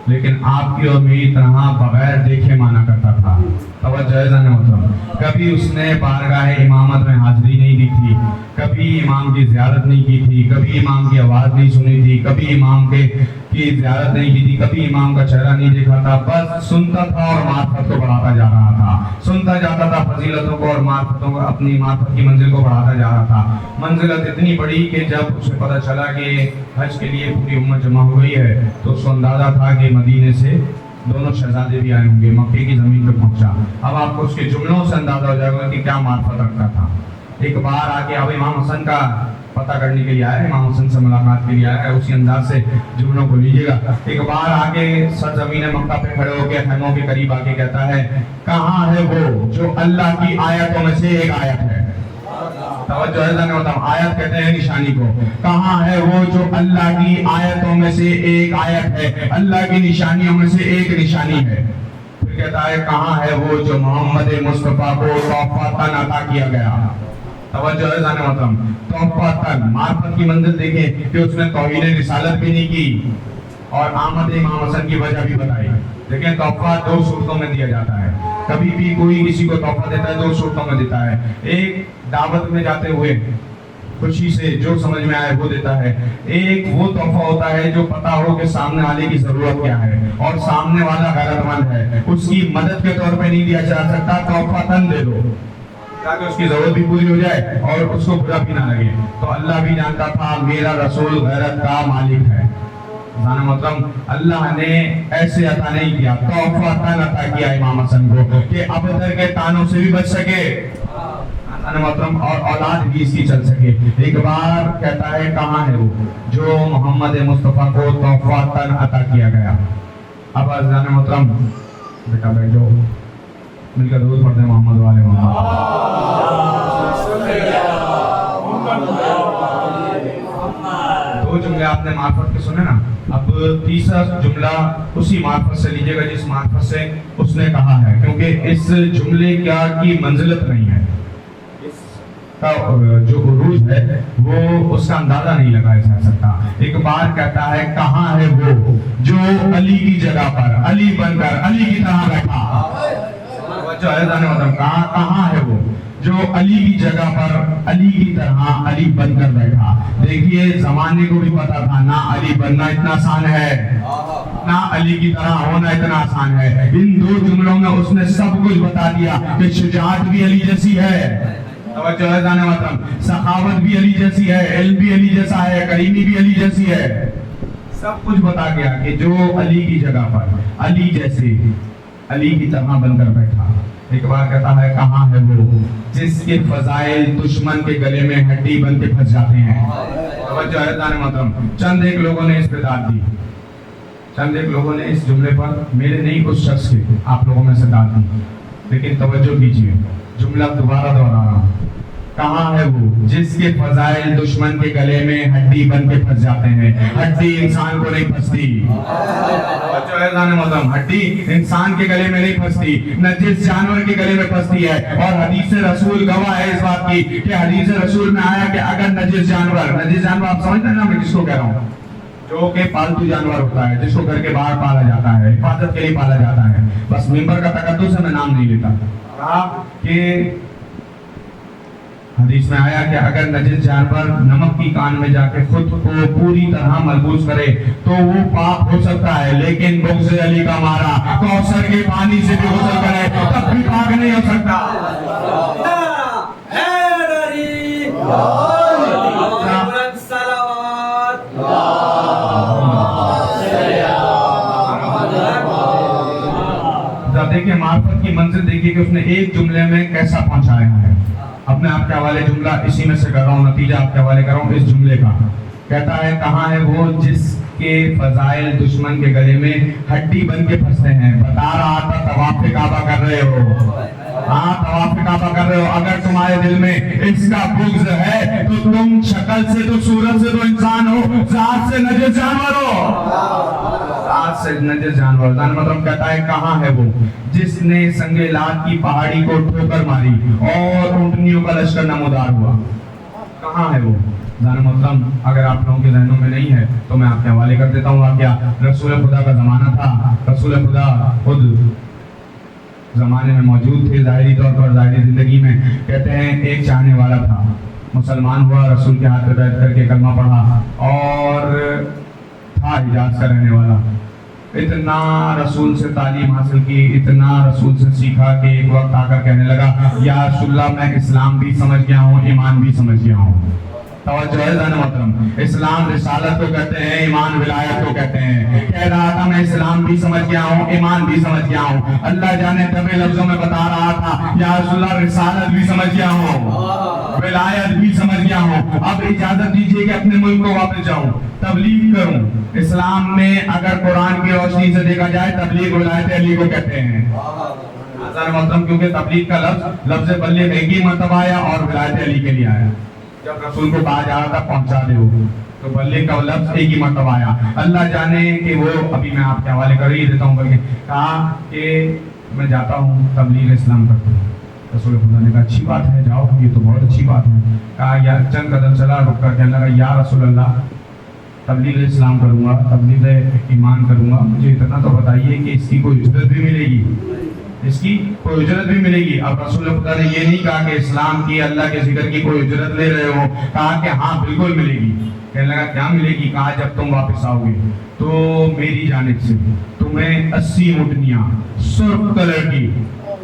لیکن آپ کی اور میری طرح بغیر دیکھے مانا کرتا تھا. توجہ ہے محترم، کبھی اس نے بارگاہ امامت میں حاضری نہیں دی تھی، کبھی امام کی زیارت نہیں کی تھی، کبھی امام کی آواز نہیں سنی تھی، کبھی امام کی زیارت نہیں کی تھی، کبھی امام کا چہرہ نہیں دیکھا تھا. بس سنتا تھا اور معرفت کو بڑھاتا جا رہا تھا، سنتا جاتا تھا فضیلتوں کو اور معرفتوں کو، اپنی معرفت کی منزل کو بڑھاتا جا رہا تھا. منزلت اتنی بڑی کہ جب اسے پتہ چلا کہ حج کے لیے پوری امت جمع ہو گئی ہے تو اس کو اندازہ تھا کہ مدینے سے دونوں شہزادے بھی آئے ہوں گے. مکے کی زمین پہ پہنچا. اب آپ کو اس کے جملوں سے اندازہ ہو جائے گا کہ کیا معرفت رکھتا تھا. ایک بار آ کے اب امام حسن کا پتہ کرنے کے لیے آیا ہے، امام حسن سے ملاقات کے لیے آیا ہے، اسی انداز سے جملوں کو لیجیے گا. ایک بار آ کے سرزمین مکہ پہ کھڑے ہو کے خیموں کے قریب آ کے کہتا ہے کہاں ہے وہ جو اللہ کی آیتوں میں سے ایک آیت ہے. توجہ ہے، آیت کہتے ہیں نشانی کو. کہاں ہے وہ جو اللہ کی آیتوں میں سے ایک آیت ہے، اللہ کی نشانیوں میں سے ایک نشانی ہے. پھر کہتا ہے کہاں ہے وہ جو محمد مصطفیٰ کو تحفہ عطا کیا گیا. توجہ ہے محترم، تحفہ معرفت کی منزل دیکھیں کہ اس نے توہین رسالت بھی نہیں کی اور آمد امام حسن کی وجہ بھی بتائی. دیکھیں تحفہ دو صورتوں میں دیا جاتا ہے. کبھی بھی کوئی کسی کو تحفہ دیتا ہے دو صورتوں میں دیتا ہے. ایک دعوت میں جاتے ہوئے خوشی سے جو سمجھ میں آئے وہ دیتا ہے. ایک وہ تحفہ ہوتا ہے جو پتا ہو کہ سامنے والے کی ضرورت کیا ہے اور سامنے والا غیرت مند ہے، اس کی مدد کے طور پہ نہیں دیا جا سکتا. تحفہ تن دے دو. تاکہ اس کی ضرورت بھی پوری ہو جائے اور اس کو برا بھی نہ لگے. تو اللہ بھی جانتا تھا میرا رسول غیرت کا مالک ہے. زانا محترم اللہ نے ایسے عطا نہیں کیا, تحفہ تن عطا کیا امام حسن کو کہ ابتر کے تانوں سے بھی بچ سکے محترم, اور اولاد بھی اس کی چل سکے. ایک بار کہتا ہے کہاں ہے وہ جو محمد مصطفیٰ کو تحفہ تن عطا کیا گیا. اب زانا محترم بیٹا بیٹھ جاؤ, مل کر درود پڑھتے ہیں محمد والے محمد. دو جملے آپ نے معرفت کے سنے نا, اب تیسرا جملہ اسی معرفت سے لیجئے گا جس معرفت سے اس نے کہا ہے, کیونکہ اس جملے کیا کی منزلت نہیں ہے, کا جو عروج ہے وہ اس کا اندازہ نہیں لگایا جا سکتا. ایک بار کہتا ہے کہاں ہے وہ جو علی کی جگہ پر علی بن کر علی کی طرح بیٹھا. جو ہے کہاں ہے وہ جو علی کی جگہ پر علی کی طرح علی بن کر بیٹھا. دیکھیے زمانے کو بھی پتا تھا نہ علی بننا اتنا آسان ہے, نہ علی کی طرح ہونا اتنا آسان ہے. ان دو جملوں میں اس نے سب کچھ بتا دیا کہ شجاعت بھی علی جیسی ہے, توجہ ہے جانے محترم, سخاوت بھی علی جیسی ہے, علم بھی علی جیسا ہے, کریمی بھی علی جیسی ہے. سب کچھ بتا گیا کہ جو علی کی جگہ پر علی جیسے علی کی طرح بن کر بیٹھا. ایک بار کہتا ہے کہاں ہے وہ جس کے فضائل دشمن کے گلے میں ہڈی بن کے پھنس جاتے ہیں. توجہ ہے جانے محترم, چند ایک لوگوں نے اس پہ داد دی, چند ایک لوگوں نے اس جملے پر, میرے نہیں اس شخص کے, آپ لوگوں میں سے داد دی. لیکن توجہ کیجیے, جملہ دوبارہ دوہرا رہا ہوں, کہاں ہے وہ جس کے فضائل دشمن کے گلے میں ہڈی بن کے پھنس جاتے ہیں. ہڈی انسان کو نہیں پھنستی, ہڈی انسان کے گلے میں نہیں پھنستی, نجس جانور کے گلے میں پھنستی ہے. اور حدیث رسول گواہ ہے اس بات کی کہ حدیث رسول میں آیا کہ اگر نجس جانور آپ سمجھتے ہیں نا میں کس کو کہہ رہا ہوں, جو کہ پالتو جانور ہوتا ہے جس کو گھر کے باہر پالا جاتا ہے, حفاظت کے لیے پالا جاتا ہے, بس ممبر کا تقدس ہے میں نام نہیں لیتا, کہا کہ حدیث میں آیا کہ اگر نجس جانور نمک کی کان میں جا کے خود کو پوری طرح ملبوس کرے تو وہ پاک ہو سکتا ہے, لیکن بغض علی کا مارا کوثر کے پانی سے بھی غسل کرے تب بھی پاک نہیں ہو سکتا. دیکھیں معرفت کی منزل دیکھیے کہ اس نے ایک جملے میں کیسا پہنچایا ہے. اب میں آپ کے حوالے جملہ اسی میں سے کر رہا ہوں, نتیجہ آپ کے حوالے کر رہا ہوں اس جملے کا. کہتا ہے کہاں ہے وہ جس کے فضائل دشمن کے گلے میں ہڈی بن کے پھنستے ہیں. بتا رہا تھا طواف کعبہ کر رہے ہو, ہاں طواف کعبہ کر رہے ہو, اگر تمہارے دل میں اس کا بغض ہے تو تم شکل سے تو صورت سے تو انسان ہو, ذات سے نجس جانور ہو, ذات سے نجس جانور. مطلب کہتا ہے کہاں ہے وہ جس نے سنگ لات کی پہاڑی کو ٹھوکر ماری اور اونٹنیوں کا لشکر نمودار ہوا. کہاں ہے وہ محترم, اگر آپ لوگوں کے ذہنوں میں نہیں ہے تو میں آپ کے حوالے کر دیتا ہوں. واقعہ رسول خدا کا زمانہ تھا, رسول خدا خود زمانے میں موجود تھے ظاہری طور پر, ظاہری زندگی میں. کہتے ہیں ایک چاہنے والا تھا, مسلمان ہوا, رسول کے ہاتھ پہ بیٹھ کر کے کلمہ پڑھا اور تھا حجاز کا رہنے والا. اتنا رسول سے تعلیم حاصل کی, اتنا رسول سے سیکھا کہ ایک وقت آ کر کہنے لگا یا رسول اللہ میں اسلام بھی سمجھ گیا ہوں, ایمان بھی سمجھ گیا ہوں. توجہ ہے ذہن محترم, اسلام رسالت کو کہتے ہیں, ایمان ولایت کو کہتے ہیں. کہہ رہا تھا میں اسلام بھی سمجھ گیا ہوں, ایمان بھی سمجھ گیا ہوں. اللہ جانے دبے لفظوں میں بتا رہا تھا یا رسول اللہ رسالت بھی سمجھ گیا ہوں, ولایت بھی سمجھ گیا ہوں. اب اجازت دیجیے کہ اپنے ملک کو واپس جاؤں, تبلیغ کروں. اسلام میں اگر قرآن کی روشنی سے دیکھا جائے تبلیغ ولایت علی کو کہتے ہیں محترم, کیونکہ تبلیغ کا لفظ بلغ ایک ہی مرتبہ آیا اور ولایت علی کے لیے آیا. جب رسول کو کہا جا رہا تھا پہنچا دے ہو تو بلغ کا لفظ ایک ہی مرتبہ آیا. اللہ جانے کہ وہ ابھی میں آپ کے حوالے کر ہی دیتا ہوں, بلکہ کہا کہ میں جاتا ہوں تبلیغ اسلام کرتا ہوں. رسول خدا نے کہا اچھی بات ہے, جاؤ, یہ تو بہت اچھی بات ہے. کہا یا چند قدم چلا, رک کر کہنے لگا یا رسول اللہ تبلیغ اسلام کروں گا, تبلیغ ایمان کروں گا, مجھے اتنا تو بتائیے کہ اس کی کوئی اجرت بھی ملے گی, اس کی کوئی اجرت بھی ملے گی. اب رسول خدا نے یہ نہیں کہا کہ اسلام کی اللہ کے ذکر کی کوئی اجرت لے رہے ہو, کہا کہ ہاں بالکل ملے گی. کہنے لگا کیا ملے گی؟ کہا جب تم واپس آؤ گے تو میری جانب سے تمہیں 80 اونٹنیاں سرخ کلر کی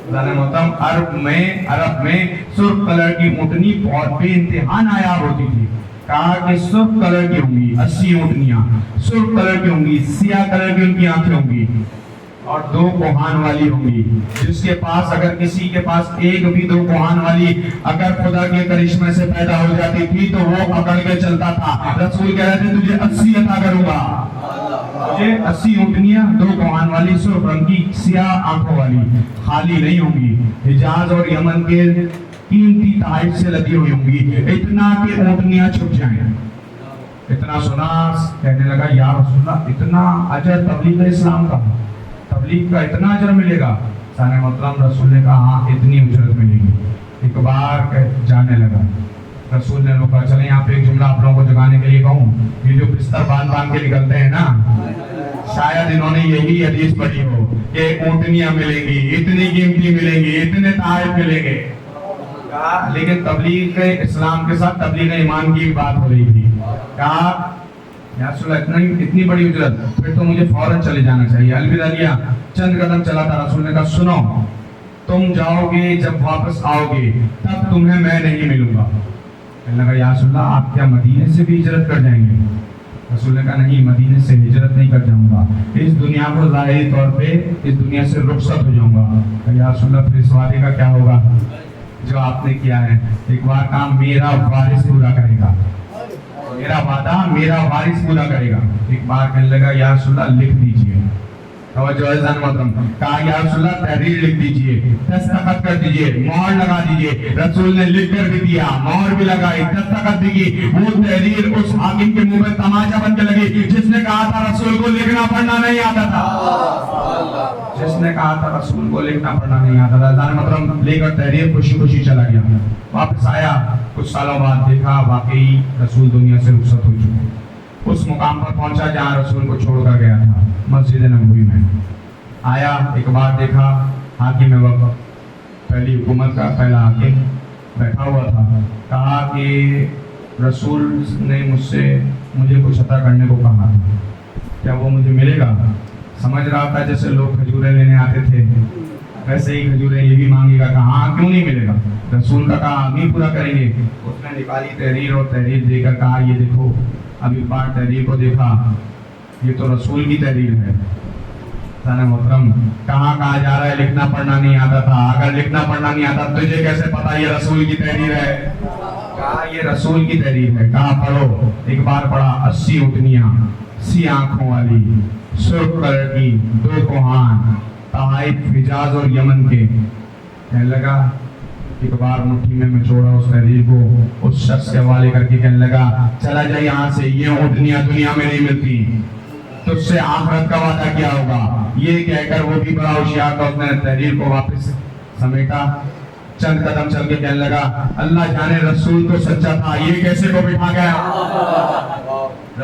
محترم عرب میں سرخ کلر کی اونٹنی بہت بے انتہا نایاب ہوتی تھی. کہا کہ سرخ کلر کی ہوں گی 80 اونٹنیاں, سرخ کلر کی ہوں گی, سیاہ کلر کی ان کی آنکھیں ہوں گی, اور 2 کوہان والی ہوں گی. جس کے پاس اگر کسی کے پاس ایک بھی 2 کوہان والی اگر خدا کے کرشمے سے پیدا ہو جاتی تھی تو وہ پکڑ کے چلتا تھا. رسول کہہ رہے تھے تجھے 80 عطا کروں گا, مجھے 80 اونٹنیاں 2 کوہان والی سرخ رنگ کی سیاہ آنکھوں والی خالی نہیں ہوں گی, حجاز اور یمن کے قیمتی تحائف سے لدی ہوئی ہوں گی, اتنا کہ اونٹنیاں چھپ جائیں. اتنا سنا کہنے لگا یا رسول اللہ اتنا اجر تبلیغ اسلام کا, تبلیغ کا اتنا اجر ملے گا؟ سارے محترم رسول نے کہا ہاں اتنی اجرت ملے گی. ایک بار جانے لگا, رسول نے روکا, چلیں یہاں پہ ایک جملہ آپ لوگوں کو جگانے کے لیے کہوں. یہ جو بستر باندھ کے نکلتے ہیں نا, شاید انہوں نے یہی حدیث پڑھی ہو کہ اونٹنیاں ملیں گی, اتنی قیمتی ملیں گی, اتنے تحائف ملیں گے. لیکن تبلیغ اسلام کے ساتھ تبلیغ ایمان کی بات ہو رہی تھی. کہا یا رسول اللہ اتنی بڑی اجرت, پھر تو مجھے فوراً چلے جانا چاہیے. الوداع لیا, چند قدم چلا تھا. رسول نے کہا سنو, تم جاؤ گے جب واپس آؤ گے تب تمہیں میں نہیں ملوں گا. کہنے لگا یا رسول اللہ آپ کیا مدینے سے بھی ہجرت کر جائیں گے؟ رسول نے کہا نہیں, مدینے سے ہجرت نہیں کر جاؤں گا, اس دنیا کو ظاہری طور پہ اس دنیا سے رخصت ہو جاؤں گا. یا رسول اللہ پھر اس وعدے کا کیا ہوگا جو آپ نے کیا ہے؟ ایک بار کام میرا وارث پورا کرے گا, میرا وعدہ میرا وارث پورا کرے گا. ایک بار کہنے لگا یا رسول اللہ لکھ دیجئے. توجہ ہے زن محترم, کہا یا رسول اللہ تحریر لکھ دیجئے, دستخط کر دیجئے, مہر لگا دیجئے. رسول نے لکھ کر بھی دیا, مہر بھی لگائی, دستخط بھی کی. وہ تحریر اس حاکم کے منہ میں تماچا بن کے لگی جس نے کہا تھا رسول کو لکھنا پڑھنا نہیں آتا تھا, جس نے کہا تھا رسول کو لکھنا پڑھنا نہیں آتا تھا. زن محترم لے کر تحریر خوشی خوشی چلا گیا. واپس آیا, کچھ سالوں بعد دیکھا واقعی رسول دنیا سے رخصت ہو چکے. اس مقام پر پہنچا جہاں رسول کو چھوڑ کر گیا تھا, مسجد نبوی میں. آیا, ایک بار دیکھا حاکم وقت, پہلی حکومت کا پہلا حاکم بیٹھا ہوا تھا. کہا کہ رسول نے مجھے کچھ عطا کرنے کو کہا تھا, کیا وہ مجھے ملے گا؟ سمجھ رہا تھا جیسے لوگ کھجوریں لینے آتے تھے ویسے ہی کھجوریں یہ بھی مانگے گا. کہا ہاں کیوں نہیں ملے گا؟ رسول کا کہا ہم ہی پورا کریں گے. اس نے نکالی تحریر اور تحریر دے کر کہا یہ دیکھو. ابھی بار تحریر کو دیکھا, یہ تو رسول کی تحریر ہے. محترم کہاں کہا جا رہا ہے لکھنا پڑھنا نہیں آتا تھا؟ اگر لکھنا پڑھنا نہیں آتا تجھے کیسے پتا یہ رسول کی تحریر ہے؟ کہا یہ رسول کی تحریر ہے. کہا پڑھو. ایک بار پڑھا, 80 اونٹنیاں سی آنکھوں والی سرخ کلر کی 2 کوہان تحائف حجاز اور یمن کے. کہنے لگا ایک بار مٹھی میں چھوڑا اس تحریر کو, اس شخص کے حوالے کر کے کہنے لگا چلا جا یہاں سے, یہ اونٹنیاں دنیا میں نہیں ملتی, تجھ سے آخرت کا وعدہ کیا ہوگا. یہ کہہ کر وہ بھی بڑا ہوشیار تھا, اس نے تحریر کو واپس سمیٹا, چند قدم چل کے کہنے لگا اللہ جانے رسول تو سچا تھا, یہ کیسے کو بٹھا گیا؟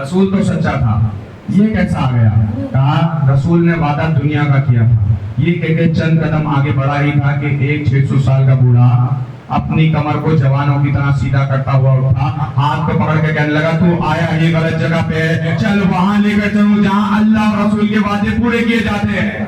رسول تو سچا تھا, یہ کیسا آ گیا؟ کہا رسول نے وعدہ دنیا کا کیا تھا. یہ کہہ کے چند قدم آگے بڑھا ہی تھا کہ ایک 600 سال کا بوڑھا اپنی کمر کو جوانوں کی طرح سیدھا کرتا ہوا اٹھا, ہاتھ کو پکڑ کے کہنے لگا تو آیا یہ غلط جگہ پہ ہے, چل وہاں لے کر چلوں جہاں اللہ اور رسول کے وعدے پورے کیے جاتے ہیں.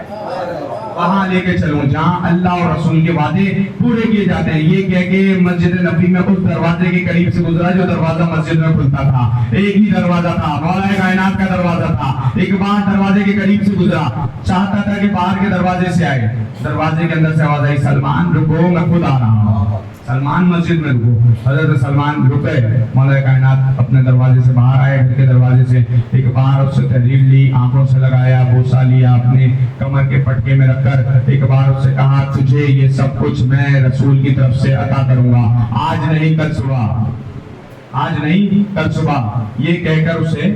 وہاں لے کے چلوں جہاں اللہ اور رسول کے وعدے پورے کیے جاتے ہیں. یہ کہہ کے مسجد نبوی میں اس دروازے کے قریب سے گزرا جو دروازہ مسجد میں کھلتا تھا. ایک ہی دروازہ تھا, مولا کائنات کا دروازہ تھا. ایک بار دروازے کے قریب سے گزرا, چاہتا تھا کہ باہر کے دروازے سے آئے. دروازے کے اندر سے آواز آئی سلمان رکو میں خود آ رہا ہوں. سلمان مسجد میں رکو. حضرت سلمان رکے, مولا کائنات اپنے دروازے سے باہر آئے, گھر کے دروازے سے. ایک بار اس سے تحریر لی, آنکھوں سے لگایا, بوسا لیا, اپنے کمر کے پٹکے میں رکھ کر ایک بار اس سے کہا تجھے یہ سب کچھ میں رسول کی طرف سے عطا کروں گا, آج نہیں کل صبح, آج نہیں کل صبح. یہ کہہ کر اسے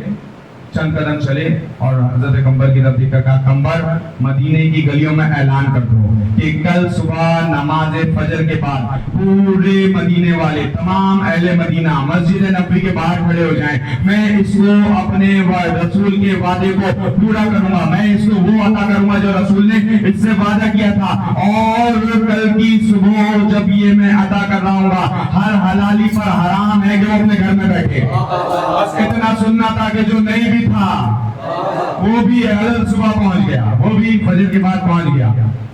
چند قدم چلے اور حضرت قمبر کی طرف دیکھ کر کہا قمبر مدینے کی گلیوں میں اعلان کر دو کہ کل صبح نماز فجر کے بعد پورے مدینے والے تمام اہل مدینہ مسجد نبوی کے باہر کھڑے ہو جائیں. میں اس کو اپنے رسول کے وعدے کو پورا کروں گا, میں اس کو وہ عطا کروں گا جو رسول نے اس سے وعدہ کیا تھا, اور کل کی صبح جب یہ میں عطا کر رہا ہوں گا ہر حلالی پر حرام ہے کہ وہ اپنے گھر میں بیٹھے. بس اتنا سننا تھا کہ جو نہیں بھی تھا وہ بھی صبح پہنچ گیا, وہ بھی فجر کے بعد پہنچ گیا.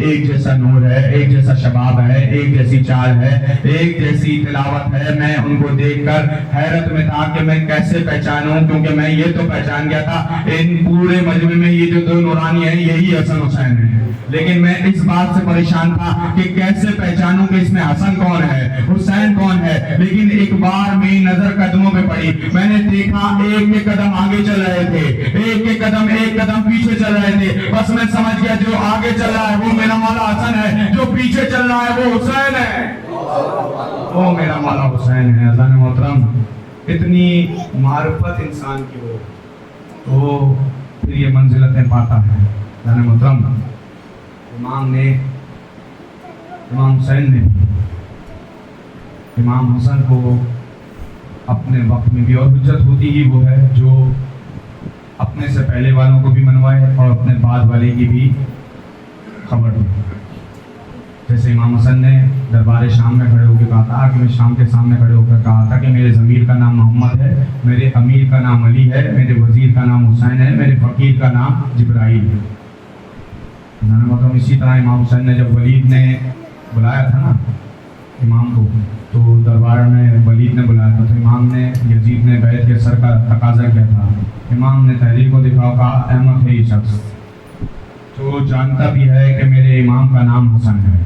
ایک جیسا نور ہے، ایک جیسا شباب ہے، ایک جیسی چال ہے، ایک جیسی تلاوت ہے. میں ان کو دیکھ کر حیرت میں تھا کہ میں کیسے پہچانوں، کیونکہ میں یہ تو پہچان گیا تھا ان پورے مجمع میں یہ جو دو نورانی ہیں یہی حسن حسین ہیں، لیکن میں اس بات سے پریشان تھا کہ کیسے پہچانوں کہ اس میں حسن کون ہے، حسین کون ہے. لیکن ایک بار میری نظر قدموں پہ پڑی، میں نے دیکھا ایک ایک قدم آگے چل رہے تھے، ایک قدم پیچھے چل رہے تھے. بس میں سمجھ گیا جو آگے چل رہا ہے وہ میرا مولا حسن ہے، جو پیچھے چل رہا ہے وہ حسین ہے، وہ میرا مولا حسین ہے. اذان محترم، اتنی معرفت انسان کی ہو تو پھر یہ منزلتیں پاتا ہے. اذان محترم، امام حسین نے امام حسن کو اپنے وقت میں بھی، اور حجت ہوتی ہی وہ ہے جو اپنے سے پہلے والوں کو بھی منوائے اور اپنے بعد والے کی بھی خبر دے. جیسے امام حسن نے دربار شام میں کھڑے ہو کے کہا تھا کہ میں شام کے سامنے کھڑے ہو کر کہا تھا کہ میرے ضمیر کا نام محمد ہے، میرے امیر کا نام علی ہے، میرے وزیر کا نام حسین ہے، میرے فقیر کا نام جبرائیل ہے. مطلب اسی طرح امام حسین نے جب ولید نے بلایا تھا نا امام کو، تو دربار میں ولید نے بلایا تھا، تو امام نے یزید نے بیعت کے سر کا تقاضا کیا تھا. امام نے تحریر کو دکھا، کہا احمد ہے یہ شخص جو جانتا بھی ہے کہ میرے امام کا نام حسن ہے،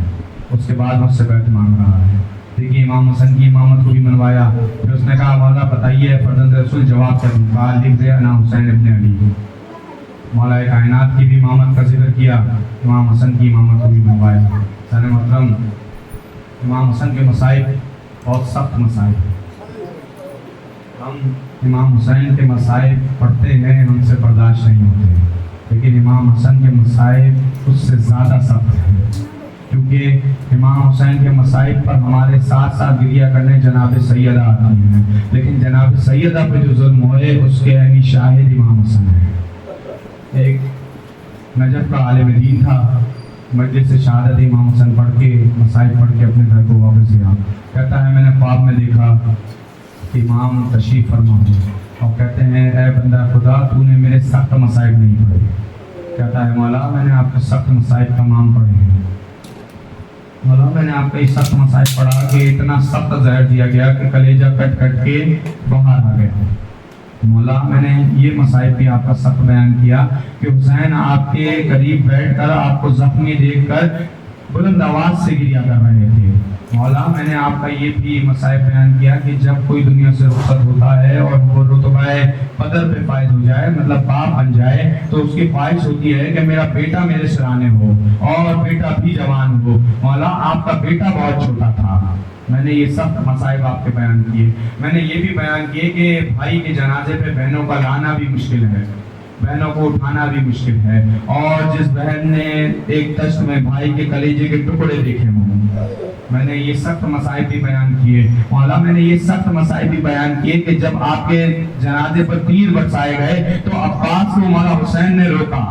اس کے بعد مجھ سے بیعت مانگ رہا ہے. دیکھیے امام حسن کی امامت کو بھی منوایا. پھر اس نے کہا مولا بتائیے فرزند رسول جواب کیا دوں؟ کہا لکھ دے انا حسین ابن علی. مولا کائنات کی بھی امامت کا ذکر کیا، امام حسن کی امامت کو بھی منوایا. سارے محترم، امام حسن کے مصائب بہت سخت مصائب. ہم امام حسین کے مصائب پڑھتے ہیں، ہم سے برداشت نہیں ہوتے، لیکن امام حسن کے مصائب اس سے زیادہ سخت ہیں، کیونکہ امام حسین کے مصائب پر ہمارے ساتھ ساتھ گریہ کرنے جناب سیدہ آتی ہیں، لیکن جناب سیدہ پہ جو ظلم ہوئے اس کے عینی شاہد امام حسن ہے. ایک نجف کا عالم دین تھا، مجلس سے شہادت امام حسن پڑھ کے مصائب پڑھ کے اپنے گھر کو واپس گیا. کہتا ہے میں نے خواب میں دیکھا کہ امام تشریف فرما ہوئے اور کہتے ہیں اے بندہ خدا تو نے میرے سخت مصائب نہیں پڑھے. کہتا ہے مولا میں نے آپ کے سخت مصائب تمام پڑھے ہیں. مولا میں نے آپ کا یہ سخت مصائب پڑھا کہ اتنا سخت زہر دیا گیا کہ کلیجہ کٹ کٹ کے باہر آ گیا. مولا میں نے یہ مصائب بھی آپ کا سخت بیان کیا کہ حسین آپ کے قریب بیٹھ کر آپ کو زخمی دیکھ کر بلند آواز سے گریہ کر رہے تھے. مولا میں نے آپ کا یہ بھی مصائب بیان کیا کہ جب کوئی دنیا سے رخصت ہوتا ہے اور وہ رتبہ بدر پہ فائز ہو جائے، مطلب باپ بن جائے، تو اس کی خواہش ہوتی ہے کہ میرا بیٹا میرے سرانے ہو اور بیٹا بھی جوان ہو. مولا آپ کا بیٹا بہت چھوٹا تھا. میں نے یہ سخت مصائب آپ کے بیان کیے. میں نے یہ بھی بیان کیے کہ بھائی کے جنازے پہ بہنوں کا لانا بھی مشکل ہے، بہنوں کو اٹھانا بھی مشکل ہے، اور جس بہن نے ایک دشت میں بھائی کے کلیجے کے ٹکڑے دیکھے ہوں. میں نے یہ سخت مصائب بھی بیان کیے. مولا میں نے یہ سخت مصائب بھی بیان کیے کہ جب آپ کے جنازے پر تیر برسائے گئے تو عباس کو مولا حسین نے روکا.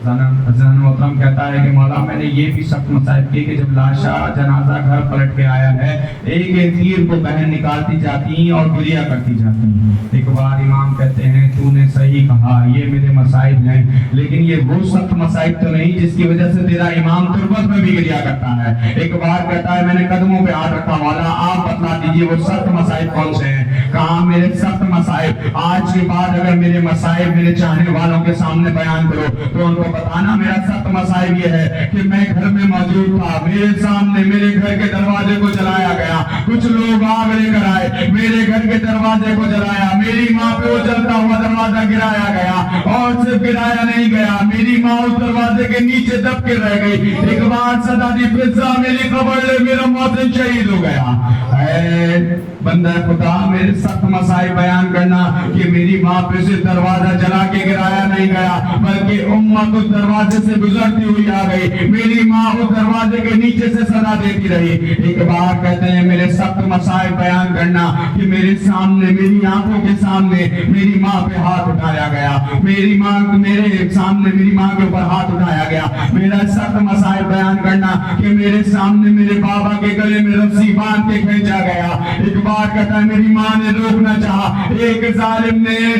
حضرت محترم کہتا ہے کہ مولا میں نے یہ بھی سخت مصائب کیے کہ جب لاشا جنازہ گھر پلٹ کے آیا ہے، ایک ایک تیر کو بہن نکالتی جاتی اور گریہ کرتی جاتی. ایک بار امام کہتے ہیں تو نے صحیح کہا یہ میرے مصائب ہیں، لیکن یہ وہ سخت مصائب تو نہیں جس کی وجہ سے تیرا امام تربت میں بھی گریہ کرتا ہے. ایک بار کہتا ہے میں نے قدموں پہ ہاتھ رکھا، مولا آپ بتلا دیجئے وہ سخت مصائب کون سے ہیں. کہا میرے سخت مصائب، آج کے بعد اگر میرے مصائب میرے چاہنے والوں کے سامنے بیان کرو تو ان کو بتانا میرا سخت مصائب یہ ہے کہ میں گھر میں موجود تھا، میرے سامنے میرے گھر کے دروازے کو جلایا گیا، کچھ لوگ آگ لے کر آئے، میرے گھر کے دروازے کو جلایا، میری ماں پہ وہ جلتا ہوا دروازہ گرایا گیا، اور صرف گرایا نہیں گیا، میری ماں اس دروازے کے نیچے دب کے رہ گئی. ایک بار صدا دی فضا میری خبر لے میرا محسن شہید ہو گیا. اے بندہ خدا میرے سخت مصائب بیان کرنا کہ میری ماں پہ سے دروازہ جلا کے گرایا نہیں گیا، بلکہ امت اس دروازے سے گزرتی ہوئی آ گئی، میری ماں اس دروازے کے نیچے سے صدا دیتی رہی. ایک بار کہتے ہیں میرے سخت مصائب بیان کرنا کہ میرے سامنے میری آنکھوں کے سامنے میری ماں پہ ہاتھ اٹھایا گیا، میری ماں میرے سامنے میری ماں کے اوپر ہاتھ اٹھایا گیا. میرا سخت مصائب بیان کرنا کہ میرے سامنے میرے بابا کے گلے میں رسی باندھ کے کھینچا گیا. ایک بار کہتا ہے میری ماں نے روکنا چاہا، ایک ظالم نے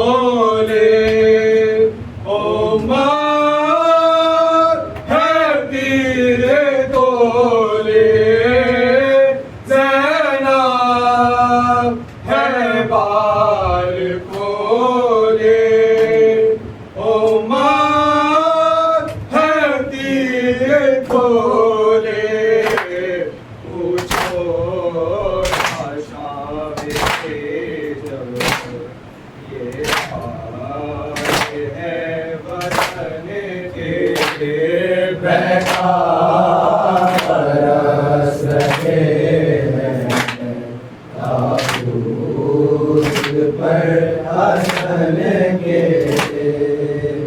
تولے عمر ہے تیر تولے زینب ہے بال کھولے عمر ہے تیر کھولے پوچھو شام جب یہ حال ہے وطن کے بیکار برس رہے ہیں تابوت پر حسن کے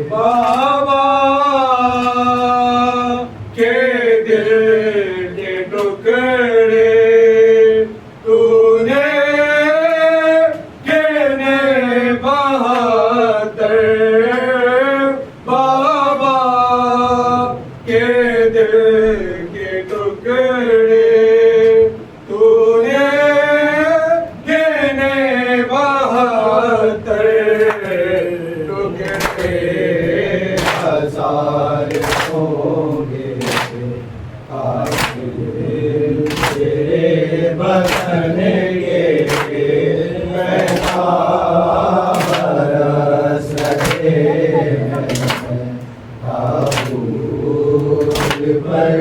بابا کے دل کے ٹکڑے تو نے کہنے بہتر بابا کے دل کے ٹکڑے تو نے کہنے بہتر ٹکڑے ہزار ہوں گے تیرے وطن کے بیکار برس رہے ہیں تابوت پر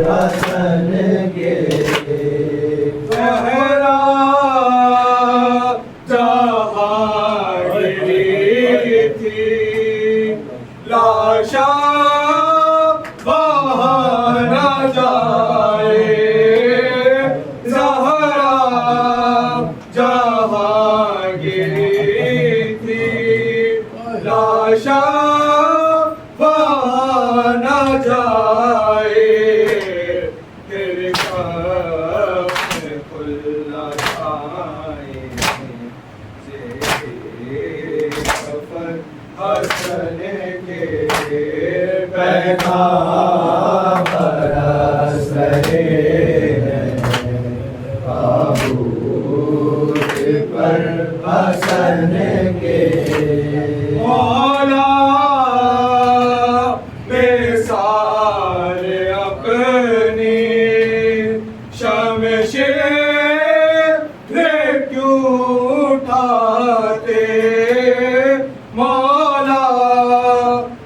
حسن کے زہرا جہاں گری تھی لاشا وہاں نہ جائے زہرا جہاں گری تھی لاشا وہاں نہ جائے تیرے کفن کھلا جائے کفن حسن کے بیکار برس رہے ہیں تابوت پر حسن کے مولا مثال اپنی شمشیر کیوں اٹھاتے مولا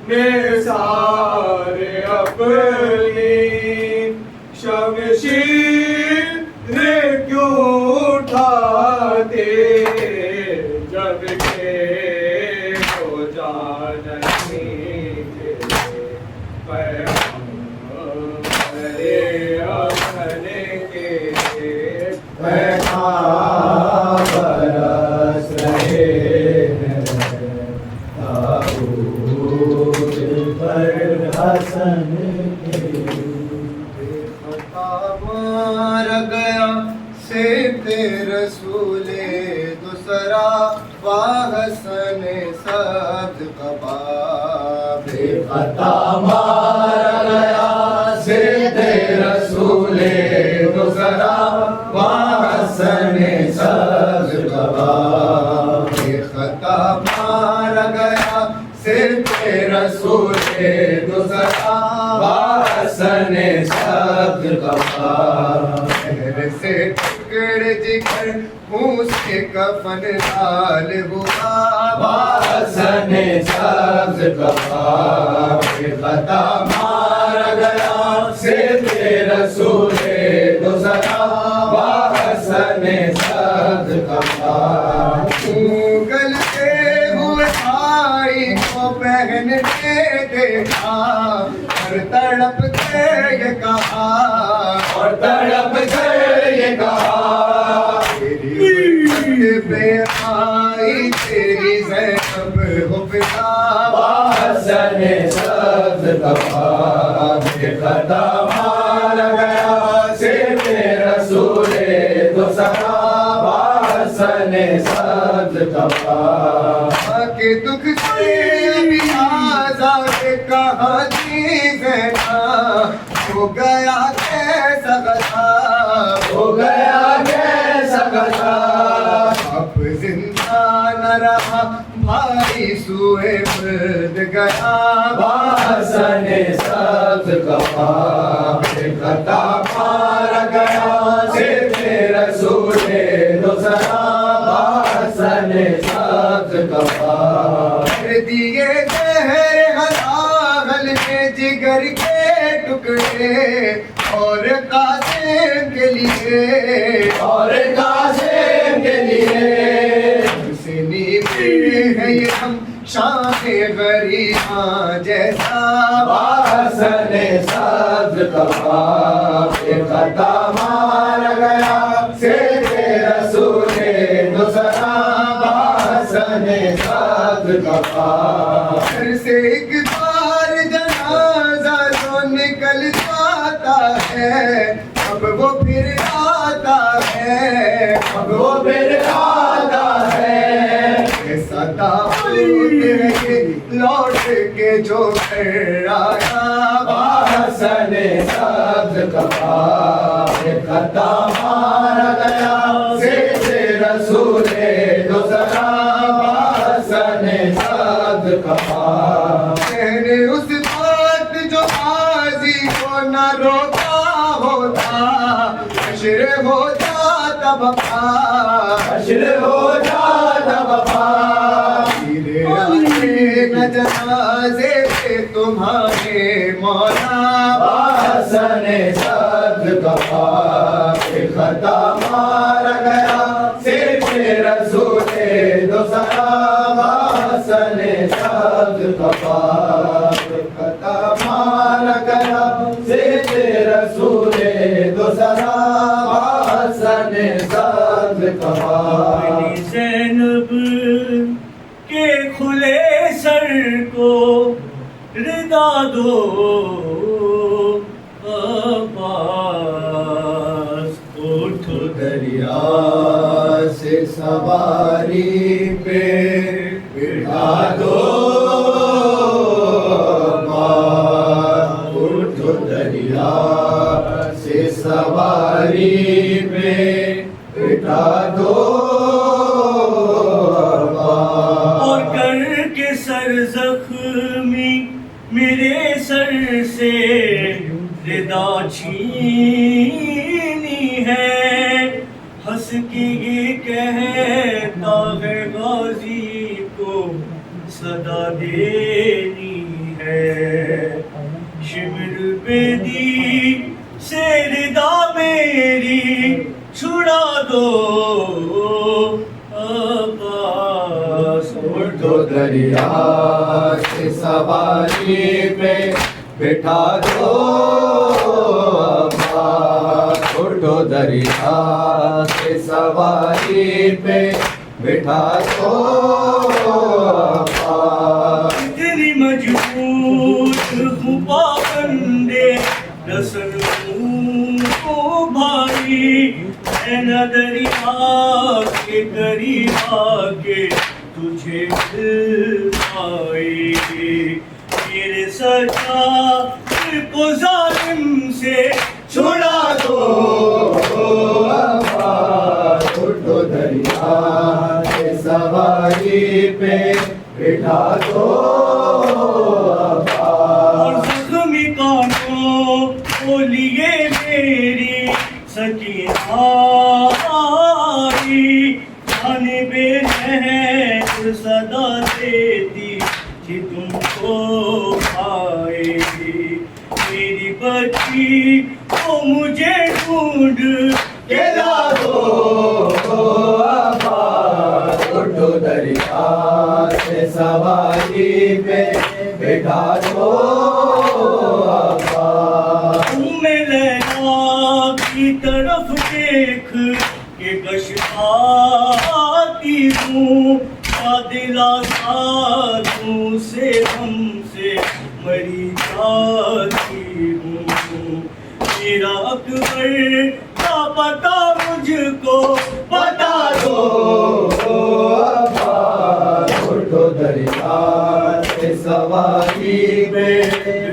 مثال اپنی شمشیر کیوں اٹھاتے جب کہ ہو جانیں گے پیغمبر اپن کے بیکار برس رہے ہیں تابوت پر حسن کے مار گیا سیت رسول دوسرا واحسن سبز قبا بے خطا مار گیا سید رسول دوسرا وحسن سبز قبا بے خطا مار گیا سید رسول دوسرا وحسن سبز قبا شہر سے ٹکڑ جگر منہ سے کفن لال ہوا وحسن سبز قبا بے خطا مار گیا سید رسول دوسرا وحسن سبز قبا گلتے ہوئے بھائی کو بہن نے دیکھا اور تڑپ کے یہ کہا اور تڑپ کر یہ کہا تیری غربت پہ آئی تیری زینب ہو پتا وحسن سبز قبا بے خطا مار گیا سید رسول دوسرا وحسن سبز قبا کہ دکھ سے بھی آزاد کہاں چیزیں ہو گیا کیسا غصہ ہو گیا کیسا غصہ اب زندہ نہ رہا بھائی سوئے برد گیا باسن سبز کفا پہ خطا مارا گیا صرف رسول دوسرا باسن سبز کفا کر دیے زہر ہلاغل میں جگر کے ٹکڑے اور قاسم کے لیے اور قاسم کے لیے حسنی میں ہے یہ ہم شان غریباں جیسا باسن سبز کفا پہ خطا مارا گیا صرف رسول دوسرا باسن سبز کفا گھر سے ایک بار جنازہ جو نکل جاتا ہے اب وہ پھر آتا ہے اب وہ پھر آتا ہے ایسا تابوت ہے کہ لوٹ کے جو گھر آیا باسن سبز کفا پہ خطا مارا گیا صرف رسول دوسرا باسن سبز کفا میں نے اس بات جو ماضی کو نہ روکا ہوتا حشر ہو جاتا بپا حشر ہو جاتا وفا میرے آنے نہ جنازے پہ تمہارے مولا باسن سبز کفا پہ خطا مارا گیا صرف رسول دوسرا باسن سبز کفا پہ خطا مارا گیا صرف رسول دوسرا باسن سبز کفا زینب کے کھلے سر کو ردا دو عباس اٹھو دریا سے سواری پہ بٹھا دو اٹھو دریا سے سواری پہ بٹھا دو اور کر کے سر زخمی میرے سر سے ردا چھینی ہے ہنس کے یہ کہتا ہے غازی کو صدا دینی ہے شمر بیدی سے ردا میری چھڑا دو عباس اٹھو دریا سے سواری پہ بٹھا دو عباس اٹھو دریا سے سواری پہ بٹھا دو عباس اتنی مجبور ہوں پابندے رسل ہوں بھائی اے نہ دریا کے قریب آ کے تجھے مل پائے میرے سچا دل کو ظالم سے چھڑا دو عباس اٹھو دریا سے سواری پہ بٹھا دو اور عباس زخمی کانوں کو لیے میری سکینہ آئی جانب نہر صدا دیتی کہ تم کو پائے گی میری بچی کو مجھے ڈھونڈ کے لا دو عباس اٹھو دریا سے سواری پہ بٹھا دو عباس میں لیلا کی طرف دیکھ کے گشتاتی ہوں دلا ساتھوں سے ہم سے مری جاتی ہوں میرا اکبر کا پتا مجھ کو بتا دو عباس اٹھو دریا سے سواری پہ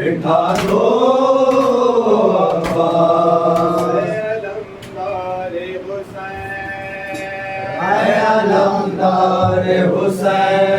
بٹھا دو عباس اے علمدار حسین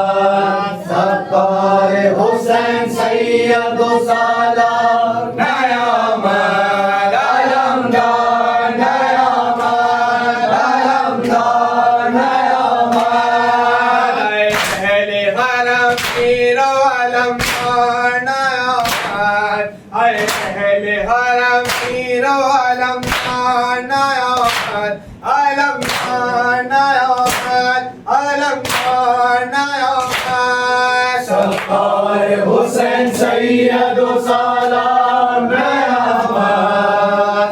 نعمت علمدار نعمت علمدار نعمت سرکار حسین سید و سالار نعمت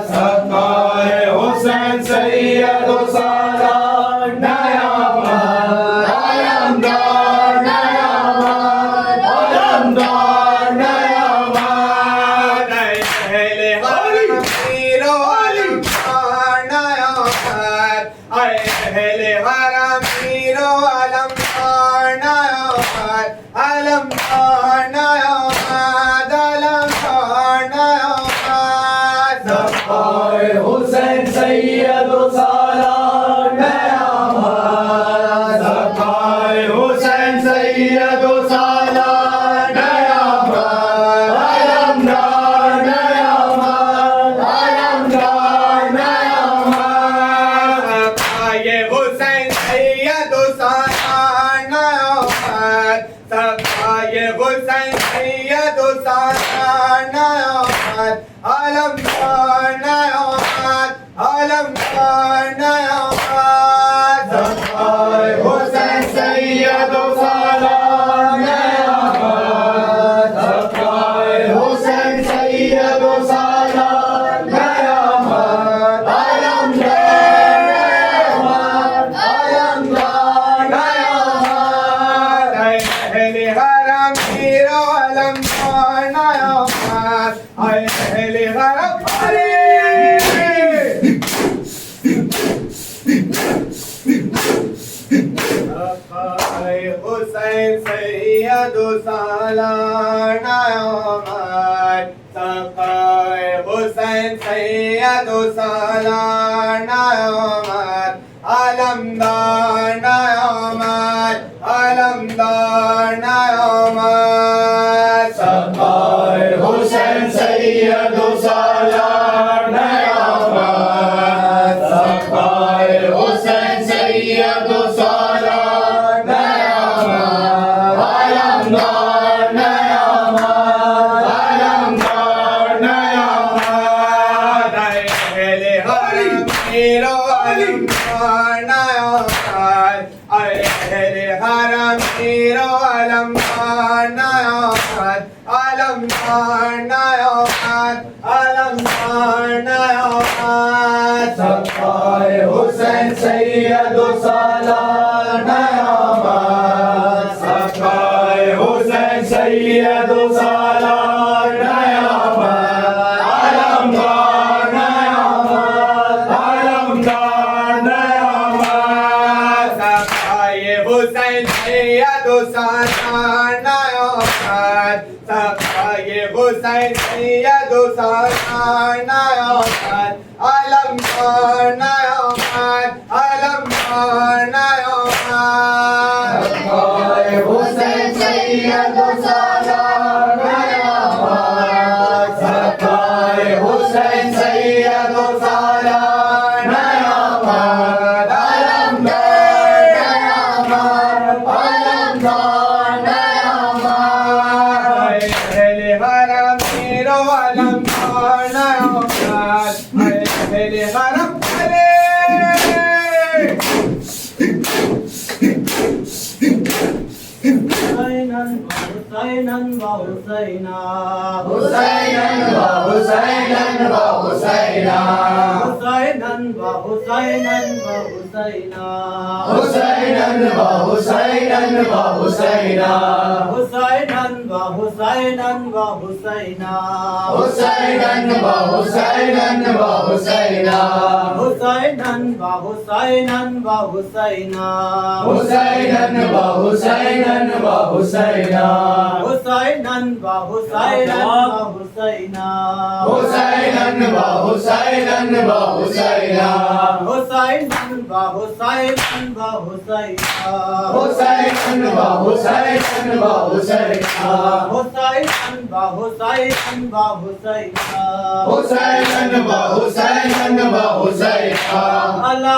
سرکار حسین سید و سالار نعمت علمدار نعمت علمدار نعمت اہل حرم پیر و علمدار نعمت اہل حرم پیر و علمدار نعمت علمدار نعمت علمدار نعمت سرکار حسین سید و سالار نعمت سرکار حسین سید و سالار نعمت علمدار نعمت علمدار نعمت سرکار حسین سید و سالار نعمت سرکار حسین سید و سالار نعمت علمدار نعمت علمدار نعمت سرکار حسین سید و سالار نعمت سرکار حسین سید و سالار نعمت علمدار نعمت علمدار نعمت اہل حرم پیر و علمدار نعمت اہل حرم حسین سید و سالار نعمت سرکار حسین سید و سالار نعمت علمدار نعمت علمدار نعمت سرکار حسین سید و سالار نعمت سرکار حسین سید و سالار نعمت علمدار نعمت علمدار نعمت اہل حرم پیر و علمدار نعمت اہل حرم پیر و علمدار نعمت علمدار نعمت علمدار نعمت سرکار حسین سید و سالار نعمت سرکار حسین سید و سالار نعمت علمدار نعمت علمدار نعمت سرکار حسین سید و سالار نعمت سرکار حسین سید و سالار نعمت علمدار نعمت علمدار نعمت سرکار حسین سید و سالار نعمت سرکار حسین سید و سالار نعمت علمدار نعمت علمدار نعمت اہل حرم پیر و علمدار نعمت اہل حرم حسیناً و حسیناً حسیناً و حسیناً و حسیناً حسیناً و حسیناً و حسیناً حسیناً و حسیناً و حسیناً حسیناً و حسیناً و حسیناً حسیناً و حسیناً و حسیناً حسیناً و حسیناً و حسیناً حسیناً و حسیناً و حسیناً حسیناً و حسیناً و حسیناً حسیناً و حسیناً و حسیناً حسیناً و حسیناً و حسیناً حسیناً و حسیناً و حسیناً حسیناً و حسیناً و حسیناً حسیناً و حسیناً و حسیناً على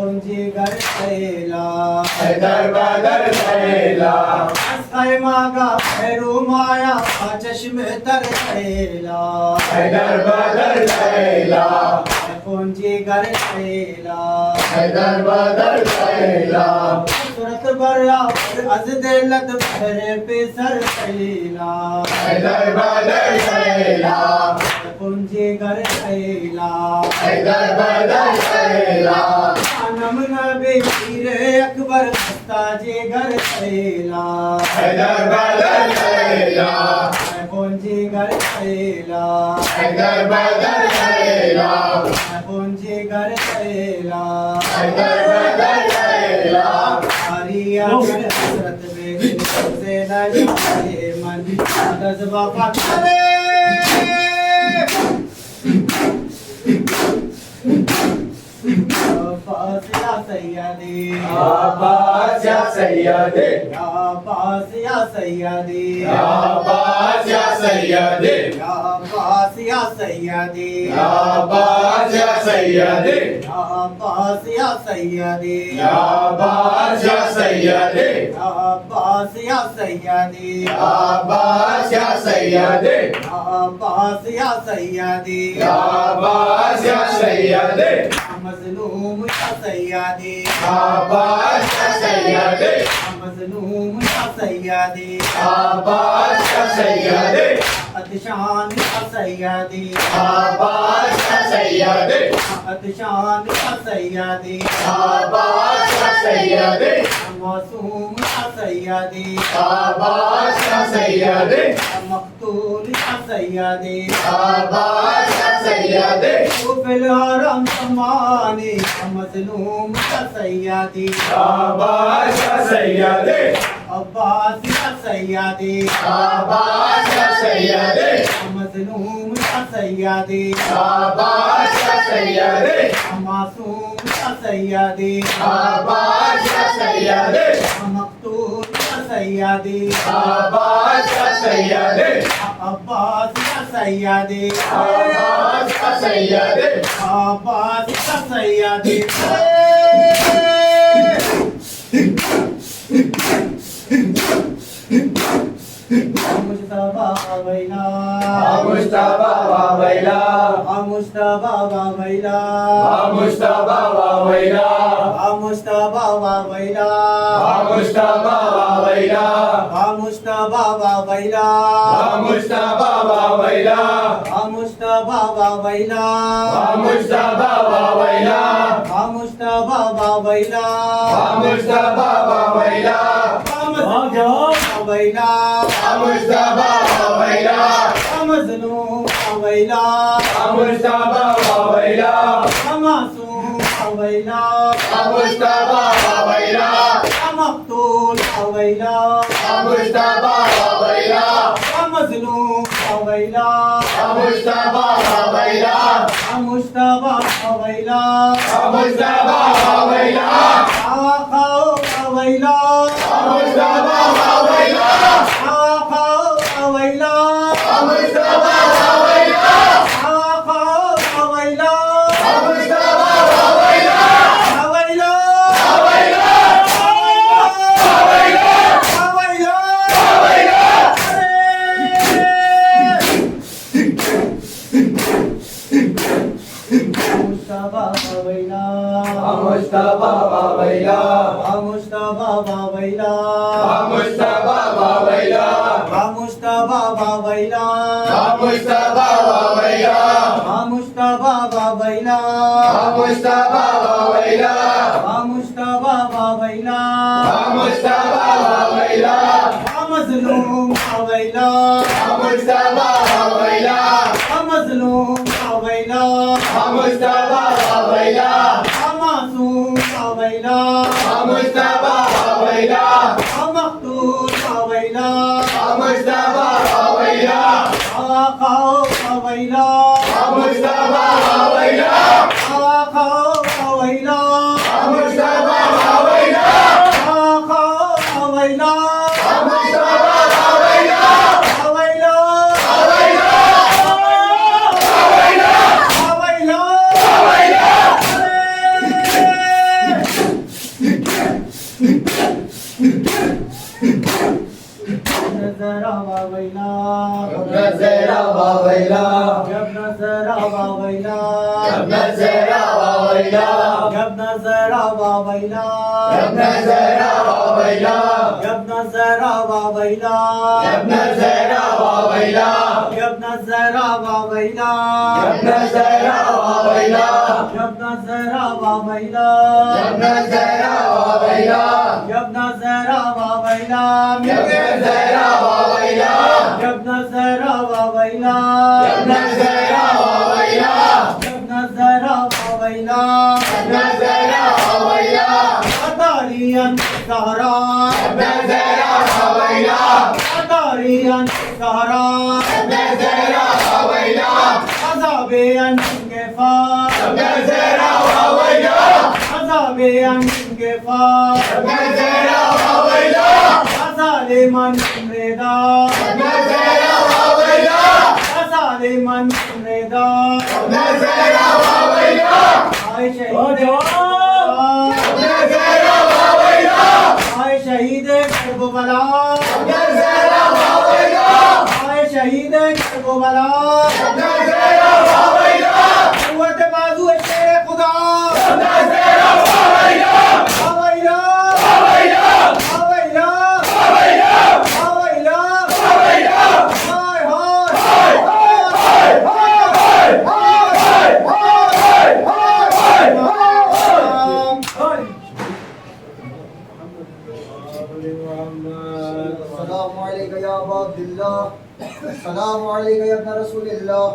پونجی گر سیلا حیدر بدر سیلا از خیماگا بھیرو مایا چشم تر سیلا حیدر بدر سیلا پونجی گر سیلا حیدر بدر سیلا صورت برا از دلت بھرے پہ سر سیلا حیدر بدر سیلا پونجی گر سیلا حیدر بدر سیلا خانم نبی پیر اکبر استاجی گر سیلا حیدر بدر سیلا پونجی گر سیلا حیدر بدر سیلا پونجی گر سیلا حیدر بدر سیلا آریا گر حضرت بیدن زینا جائے من رضبہ پاکرے عباس یا سیدی عباس یا سیدی عباس یا سیدی عباس یا سیدی عباس یا سیدی عباس یا سیدی عباس یا سیدی عباس یا سیدی عباس یا سیدی عباس یا سیدی عباس یا سیدی عباس یا سیدی مظلوم یا سیدی عباس یا سیدی مظلوم یا سیدی عباس یا سیدی اتشان یا سیدی عباس یا سیدی اتشان یا سیدی عباس یا سیدی معصوم یا سیدی عباس یا سیدی مقتول یا سیدی عباس یا سیدی تو فی الحرم سمانی مظلوم یا سیدی عباس یا سیدی عباس یا سیدی عباس یا سیدی مظلوم یا سیدی عباس یا سیدی معصوم یا سیدی عباس یا سیدی مقتول یا سیدی عباس یا سیدی عباس یا سیدی عباس یا سیدی عباس یا سیدی مجتبی ویلا مجتبی ویلا مجتبی ویلا مجتبی ویلا مجتبی ویلا مجتبی ویلا مجتبی ویلا مجتبی ویلا مجتبی ویلا مجتبی ویلا مجتبی ویلا مجتبی ویلا ویلا مجتبی ویلا مظلوم ویلا مجتبی ویلا معصوم ویلا مجتبی ویلا مقتول ویلا مجتبی ویلا مظلوم ویلا مجتبی ویلا مجتبی ویلا مجتبی ویلا آقا ویلا مجتبی ویلا آقا ویلا مجتبی ویلا آقا ویلا مجتبی ویلا ویلا ویلا ویلا ویلا مجتبی ویلا مجتبی ویلا مجتبی ویلا مجتبی ویلا مجتبی ویلا مجتبی ویلا مجتبی ویلا مجتبی ویلا مجتبی ویلا مجتبی ویلا مظلوم ویلا مجتبی ویلا مظلوم ویلا مجتبی ویلا معصوم ویلا مجتبی ویلا مقتول ویلا مجتبی ویلا آقا ویلا مجتبی ویلا آقا ویلا مجتبی ویلا آقا ویلا ویلا واويلا يا ابن الزهراء واويلا يا ابن الزهراء واويلا يا ابن الزهراء واويلا يا ابن الزهراء واويلا يا ابن الزهراء واويلا يا ابن الزهراء واويلا يا ابن الزهراء واويلا يا ابن الزهراء واويلا يا ابن الزهراء واويلا يا ابن الزهراء واويلا يا ابن الزهراء واويلا يا ابن الزهراء واويلا يا ابن الزهراء واويلا يا ابن الزهراء واويلا يا ابن الزهراء واويلا يا ابن الزهراء واويلا يا ابن الزهراء واويلا أطاريا الزهراء يا ابن الزهراء واويلا أطاريا الزهراء يا ابن الزهراء واويلا عذابيا انكفار يا ابن الزهراء واويلا عذابيا انكفار يا ابن الزهراء واويلا ظالما رضا يا ابن الزهراء واويلا ظالما رضا يا ابن الزهراء واويلا آئے شہید ابن الزهراء واويلا آئے شہید کربلا ابن الزهراء واويلا آئے شہید کربلا ابن الزهراء واويلا قوت بازو شیر خدا ابن الزهراء واويلا آویلا واويلا آویلا واويلا آویلا واويلا ہائے ہائے السلام علیکم یا ابا عبداللہ، السلام علیکم یا ابن رسول اللہ،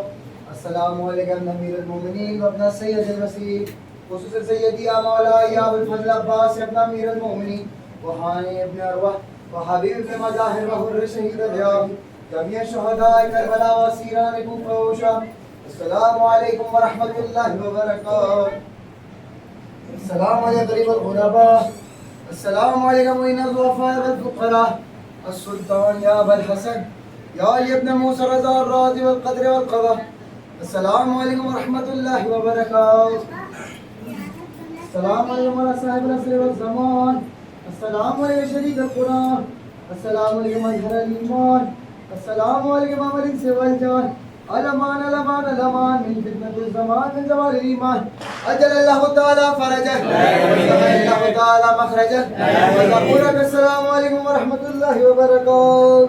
السلام علیکم ابن امیر المومنین و ابن سید المسیح، خصوصا سیدی یا مولائی یا ابو الفضل عباس ابن امیر المومنین وحانی ابن اروح و حبیب ابن مظاہر و حر شہید الیام جميع شهداء کربلا و اسیران کوفہ و شام، السلام علیکم ورحمۃ اللہ وبرکاتہ. السلام علیکم غریب الغرباء، السلام علیکم وإن الضعفاء والفقراء، السلطان یا ابا الحسن یا علی ابن موسى رضا الراضي والقدر والقضاء، السلام علیکم ورحمۃ اللہ وبرکاتہ. السلام علیکم على صاحب العصر والزمان، السلام علیکم شریک القرآن، السلام علیکم مظہر الایمان، السلام علیکم عمل الانس والجان، الامان الامان الامان من فتنة الزمان من زوال الإيمان، أجل الله تعالى فرجه وفتح الله تعالى مخرجه ويقول السلام عليكم ورحمة الله وبركاته.